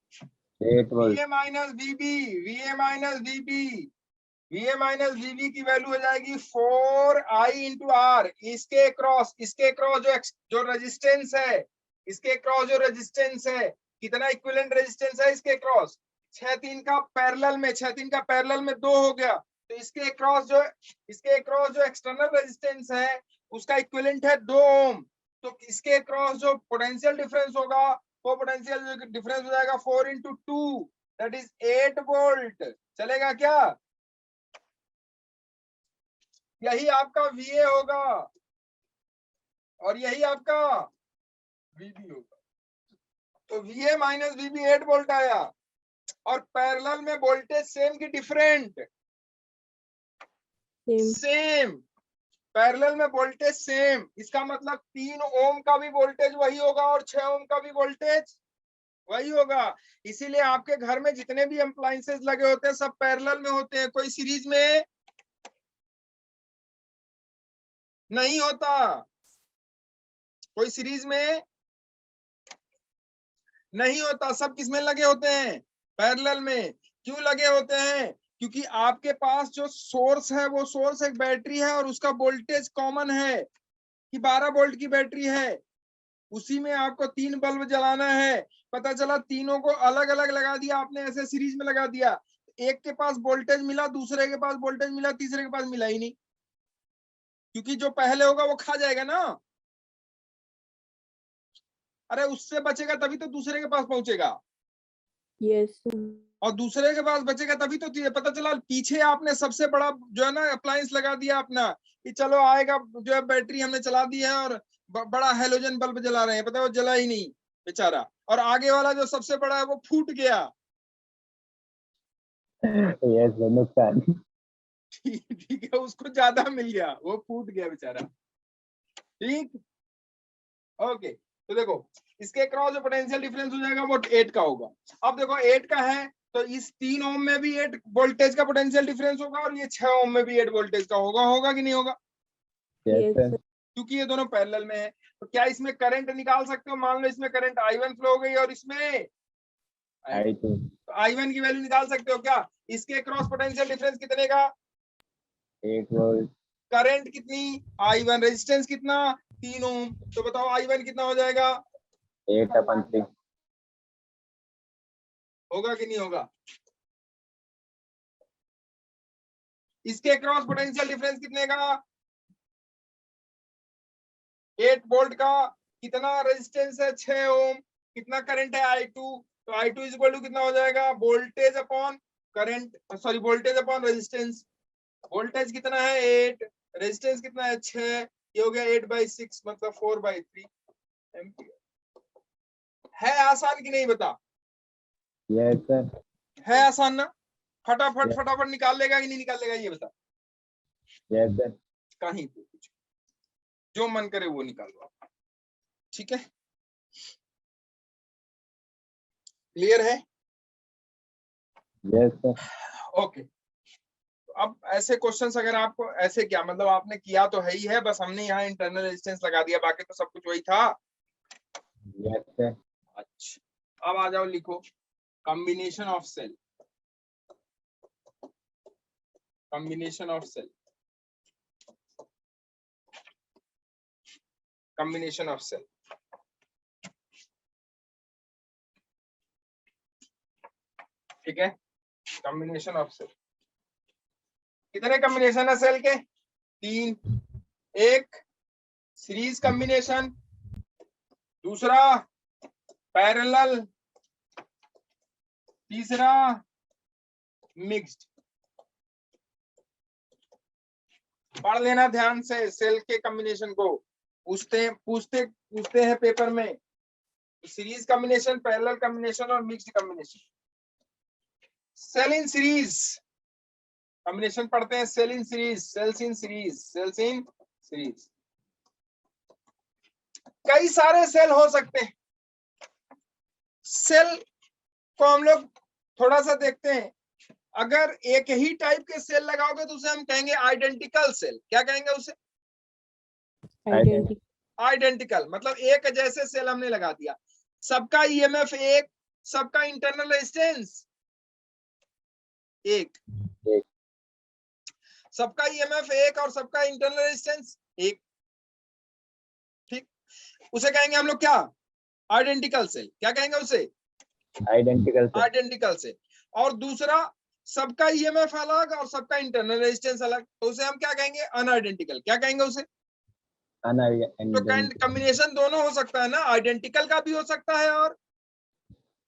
8 volt. VA minus VB, VA minus VB, VA minus VB की वैल्यू हो जाएगी 4I इंटू R। इसके क्रॉस जो रेजिस्टेंस है, इसके क्रॉस जो रेजिस्टेंस है, कितना इक्विवेलेंट रेजिस्टेंस है इसके क्रॉस? 6-3 का पैरेलल में, 6-3 का पैरेलल में 2 हो गया। तो इसके क्रॉस जो एक्सटर्नल रेजिस्टेंस है उसका इक्विवेलेंट है 2 ओम। तो इसके क्रॉस जो पोटेंशियल डिफरेंस होगा वो पोटेंशियल डिफरेंस हो जाएगा 4 इंटू 2, दैट इज 8 वोल्ट। चलेगा क्या? यही आपका VA होगा और यही आपका VB होगा। तो VA माइनस VB 8 वोल्ट आया और पैरेलल में वोल्टेज सेम की डिफरेंट? Same. सेम। पैरेलल में वोल्टेज सेम, इसका मतलब 3 ओम का भी वोल्टेज वही होगा और 6 ओम का भी वोल्टेज वही होगा। इसीलिए आपके घर में जितने भी अप्लायंसेस लगे होते हैं सब पैरेलल में होते हैं, कोई सीरीज में नहीं होता। कोई सीरीज में नहीं होता, सब किसमें लगे होते हैं? पैरेलल में। क्यों लगे होते हैं? क्योंकि आपके पास जो सोर्स है वो सोर्स एक बैटरी है और उसका वोल्टेज कॉमन है कि 12 वोल्ट की बैटरी है। उसी में आपको 3 बल्ब जलाना है। पता चला तीनों को अलग अलग लगा दिया आपने, ऐसे सीरीज में लगा दिया। एक के पास वोल्टेज मिला, दूसरे के पास वोल्टेज मिला, तीसरे के पास मिला ही नहीं, क्योंकि जो पहले होगा वो खा जाएगा ना। अरे उससे बचेगा तभी तो दूसरे के पास पहुंचेगा, Yes, sir. और दूसरे के पास बचेगा तभी तो पता चला पीछे आपने सबसे बड़ा जो है ना अप्लायंस लगा दिया अपना कि चलो आएगा, जो है बैटरी हमने चला दी है और बड़ा हेलोजन बल्ब जला रहे हैं, पता है वो जला ही नहीं बेचारा, और आगे वाला जो सबसे बड़ा है वो फूट गया। Yes sir. नुकसान. ठीक है, उसको ज्यादा मिल गया, वो फूट गया बेचारा। ठीक, ओके। तो देखो इसके क्रॉस जो पोटेंशियल डिफरेंस हो जाएगा वो 8 का होगा। अब देखो 8 का है तो इस 3 ओम में भी 8 वोल्टेज का पोटेंशियल डिफरेंस होगा और ये 6 ओम में भी 8 वोल्टेज का होगा कि नहीं होगा? Yes Yes, sir. sir. क्योंकि ये दोनों पैरेलल में है। तो क्या इसमें करंट निकाल सकते हो? मान लो इसमें करंट I1 फ्लो हो गई और इसमें I2. तो I1 की वैल्यू निकाल सकते हो क्या? इसके क्रॉस पोटेंशियल डिफरेंस कितने का? 8 volt. करंट कितनी? I1। रेजिस्टेंस कितना? 3 ओम। तो बताओ I1 कितना हो जाएगा? 8/3. होगा कि नहीं होगा? इसके क्रॉस पोटेंशियल डिफरेंस कितने का? 8 वोल्ट का। कितना रेजिस्टेंस है? 6 ओम। कितना करंट है? I2। तो I2 इज इक्वल टू कितना हो जाएगा? Voltage upon current, sorry voltage upon resistance. Voltage कितना है? 8। रेजिस्टेंस कितना है 6, ये हो गया 8/6 मतलब 4/3 एम्पियर। है आसान कि नहीं बता? Yes sir. है आसान ना? फटाफट Yes. फटाफट निकाल लेगा कि नहीं निकाल लेगा ये बता। Yes sir. कहीं पे कुछ जो मन करे वो निकाल लो आप। ठीक है, क्लियर है? Yes sir. ओके, अब ऐसे क्वेश्चंस अगर आपको ऐसे क्या मतलब आपने किया तो है ही है, बस हमने यहाँ इंटरनल रेजिस्टेंस लगा दिया, बाकी तो सब कुछ वही था। Yes sir. अच्छा अब आ जाओ, लिखो combination of cell, combination of cell, combination of cell. ठीक है, कॉम्बिनेशन ऑफ सेल, कितने कॉम्बिनेशन है सेल के? 3। एक सीरीज कॉम्बिनेशन, दूसरा पैरेलल, तीसरा मिक्स्ड। पढ़ लेना ध्यान से सेल के कॉम्बिनेशन को, पूछते हैं पेपर में, सीरीज कॉम्बिनेशन, पैरेलल कॉम्बिनेशन और mixed combination. Cell in series combination पढ़ते हैं, cell in series, cells in series, cells in series. कई सारे सेल हो सकते हैं। सेल को हम लोग थोड़ा सा देखते हैं, अगर एक ही टाइप के सेल लगाओगे तो उसे हम कहेंगे आइडेंटिकल सेल। क्या कहेंगे उसे? Identical. आइडेंटिकल मतलब एक जैसे सेल हमने लगा दिया, सबका ईएमएफ एक, सबका इंटरनल रेजिस्टेंस एक, एक। सबका ईएमएफ एक और सबका इंटरनल रेजिस्टेंस एक। ठीक, उसे कहेंगे हम लोग क्या? Identical cell. क्या कहेंगे उसे? Identical sir. Identical cell. और दूसरा सबका ईएमएफ अलग और सबका इंटरनल रेजिस्टेंस अलग, तो उसे हम क्या कहेंगे? अनआइडेंटिकल। क्या कहेंगे उसे? तो अनआइडेंटिकल। कॉम्बिनेशन दोनों हो सकता है ना, आइडेंटिकल का भी हो सकता है और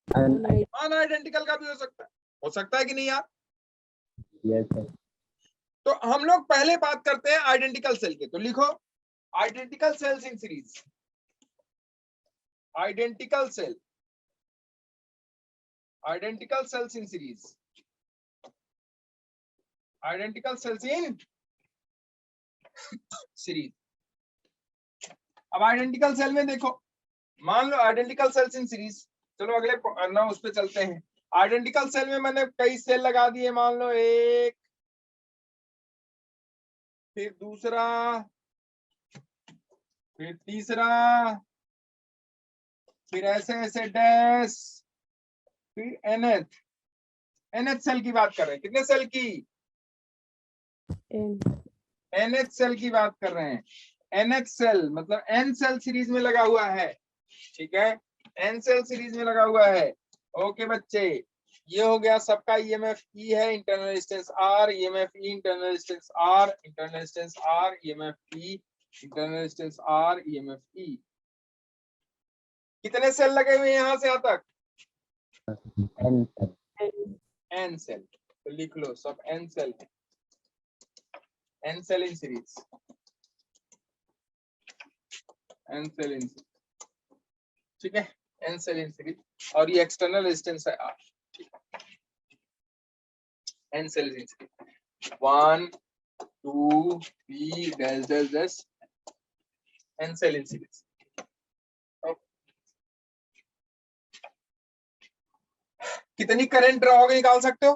अनआइडेंटिकल का भी हो सकता है कि नहीं यार? Yes sir. तो हम लोग पहले बात करते हैं आइडेंटिकल सेल के, तो लिखो identical cells in series, identical cell, identical cells in series, identical cells in series. अब आइडेंटिकल सेल में देखो, मान लो आइडेंटिकल सेल्स इन सीरीज, चलो अगले ना उस पे चलते हैं। आइडेंटिकल सेल में मैंने कई सेल लगा दिए, मान लो एक, फिर दूसरा, फिर तीसरा, फिर ऐसे ऐसे डैश, फिर एनएच। एनएच सेल की बात कर रहे हैं, कितने सेल की? N. एनएच सेल की बात कर रहे हैं। एनएच सेल मतलब एन सेल सीरीज में लगा हुआ है। ठीक है, एन सेल सीरीज में लगा हुआ है। ओके बच्चे, ये हो गया सबका ईएमएफ ई है, internal resistance R, EMF E, internal resistance R, internal resistance R, EMF E, internal resistance R, EMF E. कितने सेल लगे हुए हैं यहां से यहां तक? N sir. N. N cell, तो लिख लो सब एन सेल है, N cell in series, N cell in series. ठीक है, एन सेल इन सीरीज, और ये एक्सटर्नल रेजिस्टेंस है आर। ठीक है, N cell in series 1 2 3 dash dash dash, N cell in series. कितनी करंट ड्रॉ होगी निकाल सकते हो?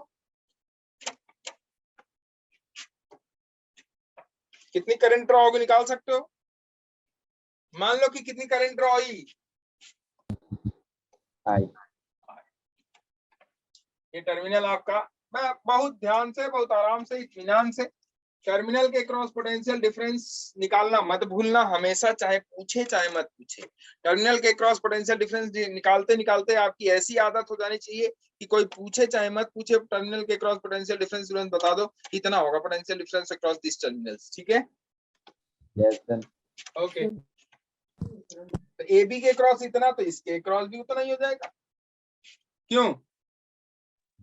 कितनी करंट ड्रॉ होगी निकाल सकते हो? मान लो कि कितनी करंट ड्रॉ हुई? आई। ये टर्मिनल आपका, मैं बहुत ध्यान से, बहुत आराम से, इत्मीनान से, टर्मिनल के क्रॉस पोटेंशियल डिफरेंस निकालना मत भूलना हमेशा, चाहे पूछे चाहे मत पूछे। टर्मिनल के क्रॉस पोटेंशियल डिफरेंस निकालते निकालते आपकी ऐसी आदत हो जानी चाहिए कि कोई पूछे चाहे मत पूछे, टर्मिनल के क्रॉस पोटेंशियल डिफरेंस तुरंत बता दो, इतना होगा potential difference across this terminals. ठीक है, यस सर। ओके। तो ए बी के क्रॉस इतना, तो इसके क्रॉस भी उतना ही हो जाएगा। क्यों?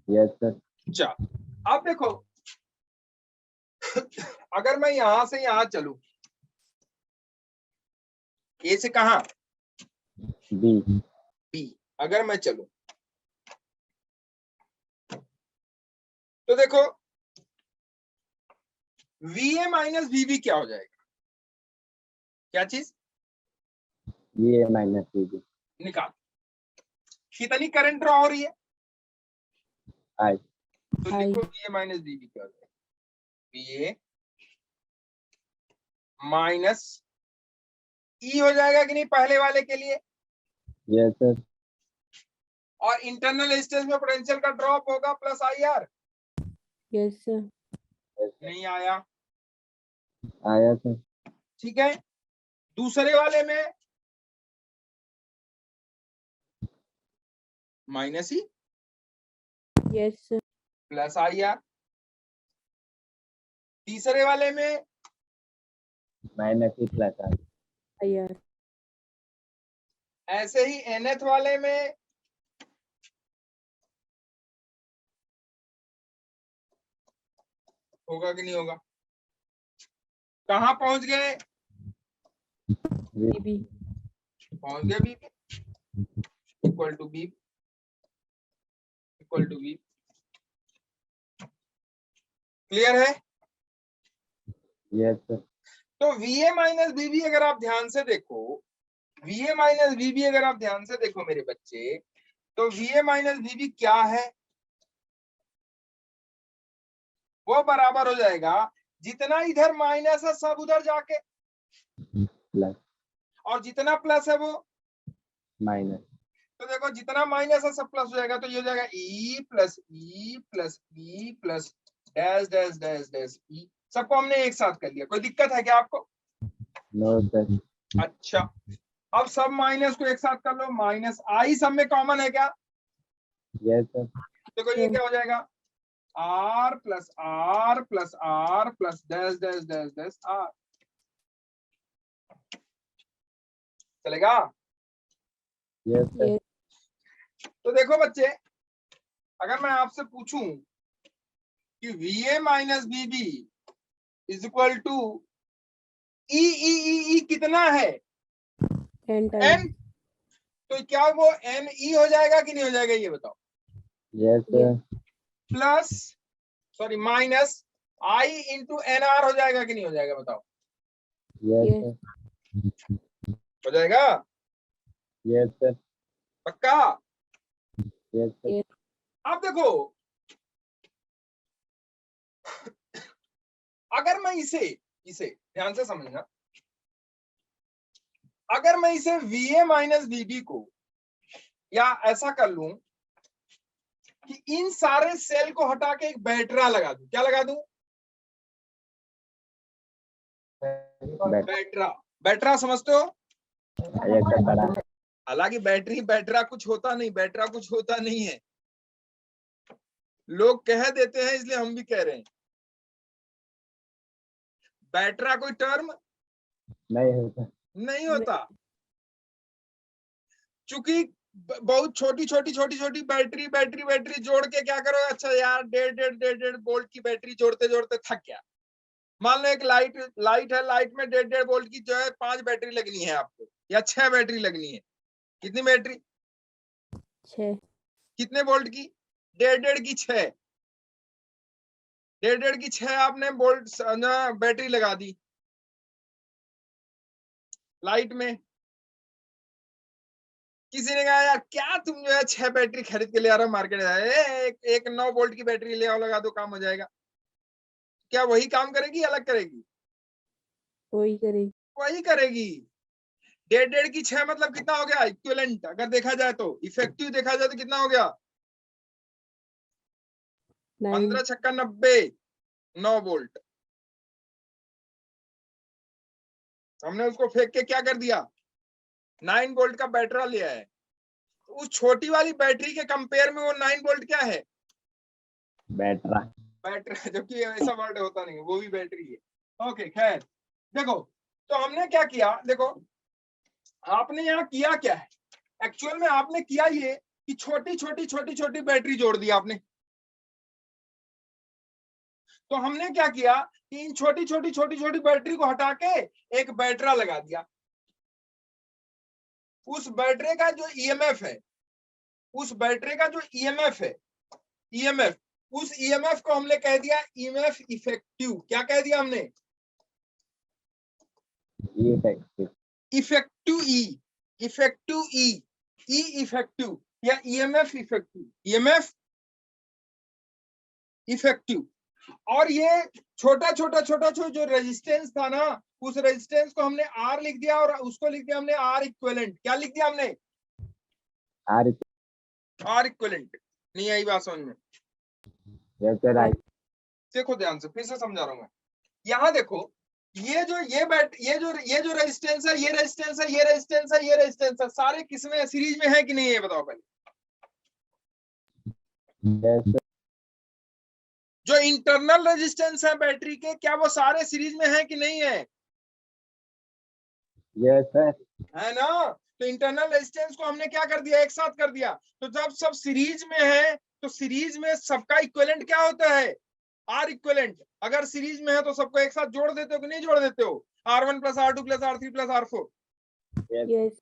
Yes sir. चल अब देखो, अगर मैं यहां से यहां चलूं, ए से कहा बी, बी, अगर मैं चलूं तो देखो VA माइनस VB क्या हो जाएगा? क्या चीज ये माइनस बी, निकाल। कितनी करंट ड्रॉ हो रही है? आई, तो I. लिखो VA माइनस VB क्या हो जाएगा? VA माइनस E हो जाएगा कि नहीं पहले वाले के लिए? यस सर, और इंटरनल स्टेज में पोटेंशियल का ड्रॉप होगा प्लस IR। Yes, sir. नहीं आया, आया सर, ठीक है। दूसरे वाले में minus E Yes, sir. Plus IR। तीसरे वाले में माइनस ई प्लस आई, IR. ऐसे ही nth वाले में होगा कि नहीं होगा? कहां पहुंच गए? BB. पहुंच गए B equal to B equal to B. Clear है? यस सर, तो VA माइनस बीबी अगर आप ध्यान से देखो, VA माइनस बीबी अगर आप ध्यान से देखो मेरे बच्चे, तो VA माइनस बीबी क्या है? वो बराबर हो जाएगा जितना इधर माइनस है सब उधर जाके, प्लस और जितना प्लस है वो, माइनस, तो देखो जितना माइनस है सब प्लस हो जाएगा। तो ये हो जाएगा E plus E plus E plus dash dash dash dash E। सबको हमने एक साथ कर लिया, कोई दिक्कत है क्या आपको? नो सर, अच्छा, अब सब माइनस को एक साथ कर लो, माइनस I सब में कॉमन है क्या? यस सर, देखो ये क्या हो जाएगा? R plus R plus R plus dash dash dash dash R। चलेगा? Yes sir, Yes. तो देखो बच्चे, अगर मैं आपसे पूछूं कि VA minus BB is equal to E कितना है? 10 times. N, तो क्या वो NE हो जाएगा कि नहीं हो जाएगा ये बताओ? Yes sir, plus sorry minus I into NR हो जाएगा कि नहीं हो जाएगा बताओ? Yes Yes. सर, हो जाएगा यस सर, पक्का? Yes sir, Yes. अब देखो, अगर मैं इसे ध्यान से समझना, अगर मैं इसे VA माइनस BB को या ऐसा कर लूं कि इन सारे सेल को हटा के एक बैटरा लगा दूं, क्या लगा दूं? बैटरा। बैटरा समझते हो? यस सर, बड़ा, हालांकि बैटरा कुछ होता नहीं, बैटरा कुछ होता नहीं है, लोग कह देते हैं इसलिए हम भी कह रहे हैं। बैटरा कोई टर्म नहीं होता, नहीं होता, चूंकि बहुत छोटी छोटी छोटी छोटी बैटरी जोड़ के क्या करो, अच्छा यार 1.5 वोल्ट की बैटरी जोड़ते जोड़ते थक गया। मान लो एक लाइट है, लाइट में 1.5 वोल्ट की जो है 5 बैटरी लगनी है आपको, या 6 बैटरी लगनी है। कितनी बैटरी? 6. कितने वोल्ट की? 1.5 की 6, 1.5 की 6 आपने वोल्ट बैटरी लगा दी लाइट में। किसी ने कहा यार क्या तुम जो है 6 बैटरी खरीद के ले आ रहे हो मार्केट में, एक 9 वोल्ट की बैटरी ले आओ, लगा दो, काम हो जाएगा। क्या वही काम करेगी, अलग करेगी? वही करेगी. वही करेगी। 1.5 की 6 मतलब कितना हो गया इक्विवेलेंट? अगर देखा जाए तो इफेक्टिव देखा जाए तो कितना हो गया? 9. 15 छक्का 90, 9 वोल्ट। हमने उसको फेंक के क्या कर दिया? 9 वोल्ट का बैटरा लिया है। उस छोटी वाली बैटरी के कंपेयर में वो 9 वोल्ट क्या है? बैटरा, बैटरी, जबकि ऐसा वर्ड होता नहीं है, वो भी बैटरी है। ओके खैर, देखो तो हमने क्या किया, देखो आपने यहाँ किया क्या है, एक्चुअल में आपने किया ये कि छोटी छोटी छोटी छोटी बैटरी जोड़ दी आपने। तो हमने क्या किया कि इन छोटी छोटी छोटी छोटी बैटरी को हटा के एक बैटरा लगा दिया। उस बैटरी का जो ईएमएफ है, उस बैटरी का जो ईएमएफ है, ईएमएफ, उस ईएमएफ को हमने कह दिया ईएमएफ इफेक्टिव। क्या कह दिया हमने? इफेक्टिव। इफेक्टिव ई, इफेक्टिव ई, ई इफेक्टिव या ईएमएफ इफेक्टिव, ईएमएफ इफेक्टिव। और ये छोटा छोटा छोटा छोटा जो रेजिस्टेंस था ना, उस रेजिस्टेंस को हमने आर लिख दिया और उसको लिख दिया हमने आर इक्विवेलेंट। क्या लिख दिया हमने? R equivalent. नहीं आई बात समझ में? देखो ध्यान से, फिर से समझा रहा हूं मैं। यहां देखो, ये जो रेजिस्टेंस है, ये रेजिस्टेंस है, ये रेजिस्टेंस है, ये रेजिस्टेंस है, सारे किसमें सीरीज में है कि नहीं, ये बताओ पहले। जो इंटरनल रेजिस्टेंस है बैटरी के, क्या वो सारे सीरीज में है कि नहीं है? Yes sir. है ना? तो इंटरनल रेजिस्टेंस को हमने क्या कर दिया, एक साथ कर दिया। तो जब सब सीरीज में है तो सीरीज में सबका इक्विवेलेंट क्या होता है? Are equivalent. अगर सीरीज में है तो सबको एक साथ जोड़ देते हो कि नहीं जोड़ देते हो? R1 + R2 + R3 + R4। Yes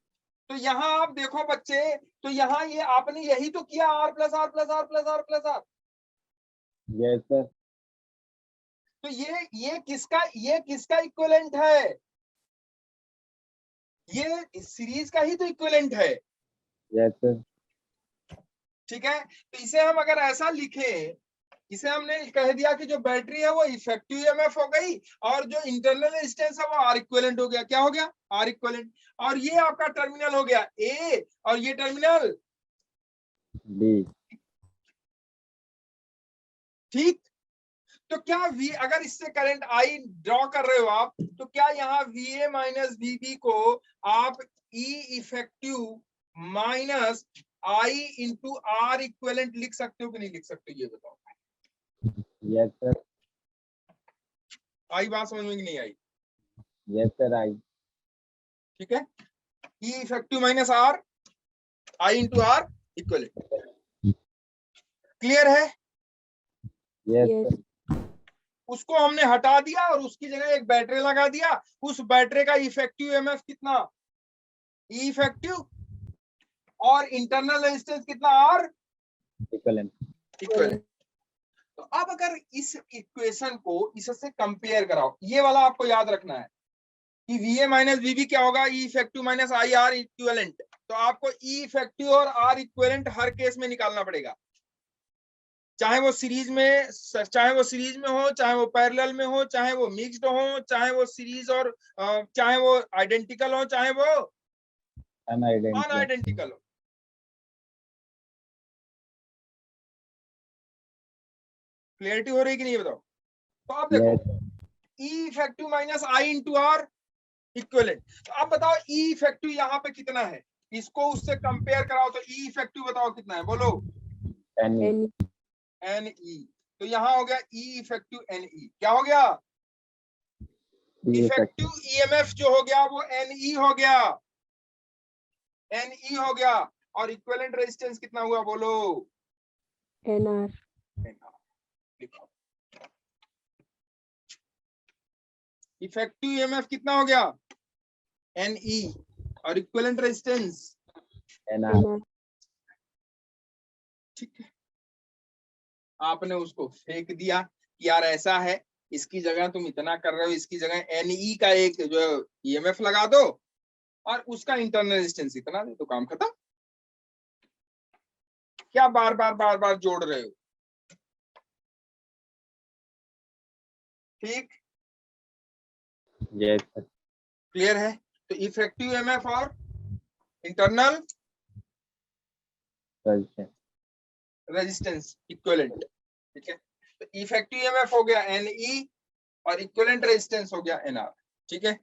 तो यहाँ आप देखो बच्चे, तो यहाँ ये आपने यही तो किया, R + R + R + R + R। Yes sir. तो ये किसका इक्विवेलेंट है? ये सीरीज का ही तो इक्विवेलेंट है। Yes sir. ठीक है, तो इसे हम अगर ऐसा लिखें, इसे हमने कह दिया कि जो बैटरी है वो इफेक्टिव ईएमएफ हो गई और जो इंटरनल रेजिस्टेंस है वो आर इक्विवेलेंट हो गया। क्या हो गया? R equivalent. और ये आपका टर्मिनल हो गया ए और ये टर्मिनल बी। ठीक। तो क्या V, अगर इससे करंट I ड्रॉ कर रहे हो आप, तो क्या यहाँ VA - VB को आप E effective minus I × R equivalent लिख सकते हो कि नहीं लिख सकते, ये बताओ। Yes sir. आई बात समझ में कि नहीं आई? Yes sir I. ठीक है, E effective minus R, I × R equivalent. Clear है? Yes yes sir. उसको हमने हटा दिया और उसकी जगह एक बैटरी लगा दिया। उस बैटरी का इफेक्टिव ईएमएफ कितना? E effective. और इंटरनल रेजिस्टेंस कितना? R equivalent. इक्विवेलेंट। तो अब अगर इस इक्वेशन को इससे कंपेयर कराओ, ये वाला आपको याद रखना है कि VA - VB क्या होगा? E effective minus IR equivalent. तो आपको E इफेक्टिव और R इक्विवेलेंट हर केस में निकालना पड़ेगा, चाहे वो सीरीज में हो, चाहे वो पैरेलल में हो, चाहे वो मिक्स्ड हो, चाहे वो सीरीज और चाहे वो आइडेंटिकल हो, चाहे वो अनआइडेंटिकल हो। क्लियरिटी हो रही कि नहीं बताओ? तो आप देखो, E effective minus I × R equivalent. तो आप बताओ E इफेक्टिव यहाँ पे कितना है, इसको उससे कंपेयर कराओ तो E इफेक्टिव बताओ कितना है, बोलो। N NE। तो यहाँ हो गया E इफेक्टिव NE। क्या हो गया? इफेक्टिव ईएमएफ जो हो गया वो NE हो गया, NE हो गया। और इक्विवेलेंट रेजिस्टेंस कितना हुआ, बोलो। NR इफेक्टिव ईएमएफ कितना हो गया? NE। और इक्विवेलेंट रेजिस्टेंस NR। ठीक है, आपने उसको फेंक दिया कि यार ऐसा है, इसकी जगह तुम इतना कर रहे हो, इसकी जगह NE का एक जो ईएमएफ लगा दो और उसका इंटरनल रेजिस्टेंस इतना दे, तो काम खत्म। क्या बार बार जोड़ रहे हो? ठीक, यस सर। क्लियर है? तो इफेक्टिव ईएमएफ और इंटरनल रेजिस्टेंस इक्विवेलेंट। ठीक है, तो इफेक्टिव ईएमएफ हो गया NE और इक्विवेलेंट रेजिस्टेंस हो गया NR। ठीक है,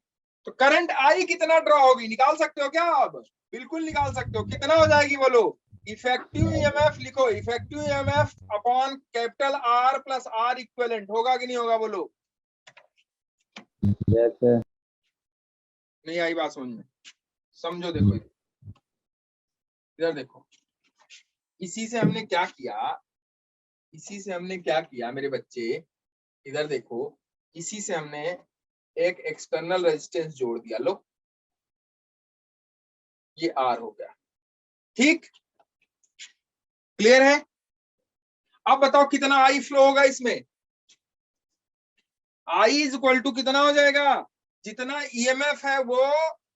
तो करंट I कितना ड्रॉ होगी, निकाल सकते हो क्या आप? बिल्कुल निकाल सकते हो। कितना हो जाएगी बोलो? इफेक्टिव ईएमएफ लिखो, effective EMF upon capital R + R equivalent. होगा कि नहीं होगा, बोलो। Yes sir. नहीं आई बात समझ में? समझो, देखो इधर देखो, इसी से हमने क्या किया मेरे बच्चे, इधर देखो, इसी से हमने एक एक्सटर्नल रेजिस्टेंस जोड़ दिया, लो ये R हो गया। ठीक, क्लियर है? अब बताओ कितना I फ्लो होगा इसमें? I इज इक्वल टू कितना हो जाएगा? जितना EMF है वो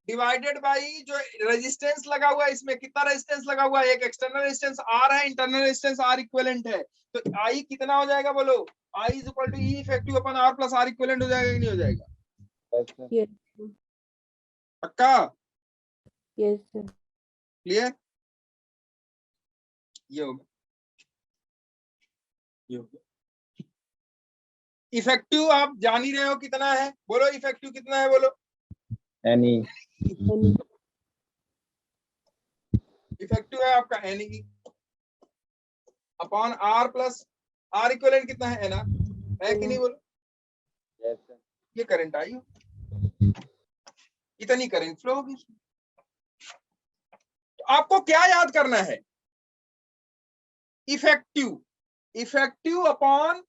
डिवाइडेड बाई जो रेजिस्टेंस लगा हुआ है इसमें। कितना रेजिस्टेंस लगा हुआ है? एक एक्सटर्नल रेजिस्टेंस R है, इंटरनल रेजिस्टेंस R इक्विवेलेंट है। तो I कितना हो जाएगा बोलो? I is equal to E effective upon R plus R equivalent हो जाएगा कि नहीं हो जाएगा? Yes, sir. Yes. पक्का? Yes, sir. क्लियर? ये हो गया, ये हो गया। इफेक्टिव आप जान ही रहे हो कितना है, बोलो इफेक्टिव कितना है बोलो। Any. Any. इफेक्टिव है आपका एन की upon R plus R equivalent कितना है? ना है कि नहीं बोलो? Yes, sir. ये करंट आई हो, इतनी करंट फ्लो होगी। तो आपको क्या याद करना है? इफेक्टिव, इफेक्टिव अपॉन,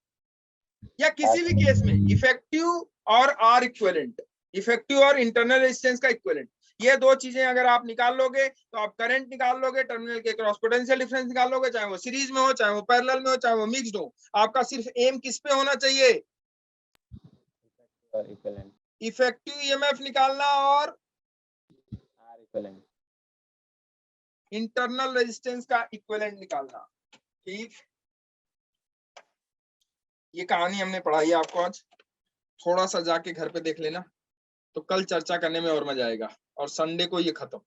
या किसी भी केस में इफेक्टिव और R इक्विवेलेंट, इफेक्टिव और इंटरनल रेजिस्टेंस का इक्विवेलेंट, ये दो चीजें अगर आप निकाल लोगे तो आप करंट निकाल लोगे, टर्मिनल के क्रॉस पोटेंशियल डिफरेंस निकाल लोगे, चाहे वो सीरीज में हो, चाहे वो पैरेलल में हो, चाहे वो मिक्स्ड हो। आपका सिर्फ एम किस पे होना चाहिए? Or equivalent. इफेक्टिव ईएमएफ निकालना और R equivalent. इंटरनल रेजिस्टेंस का इक्विवेलेंट निकालना। ठीक, ये कहानी हमने पढ़ाई है आपको आज, थोड़ा सा जाके घर पे देख लेना, तो कल चर्चा करने में और मजा आएगा, और संडे को ये खत्म।